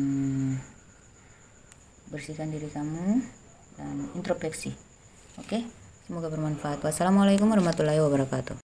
bersihkan diri kamu dan introspeksi. Oke, semoga bermanfaat. Wassalamualaikum warahmatullahi wabarakatuh.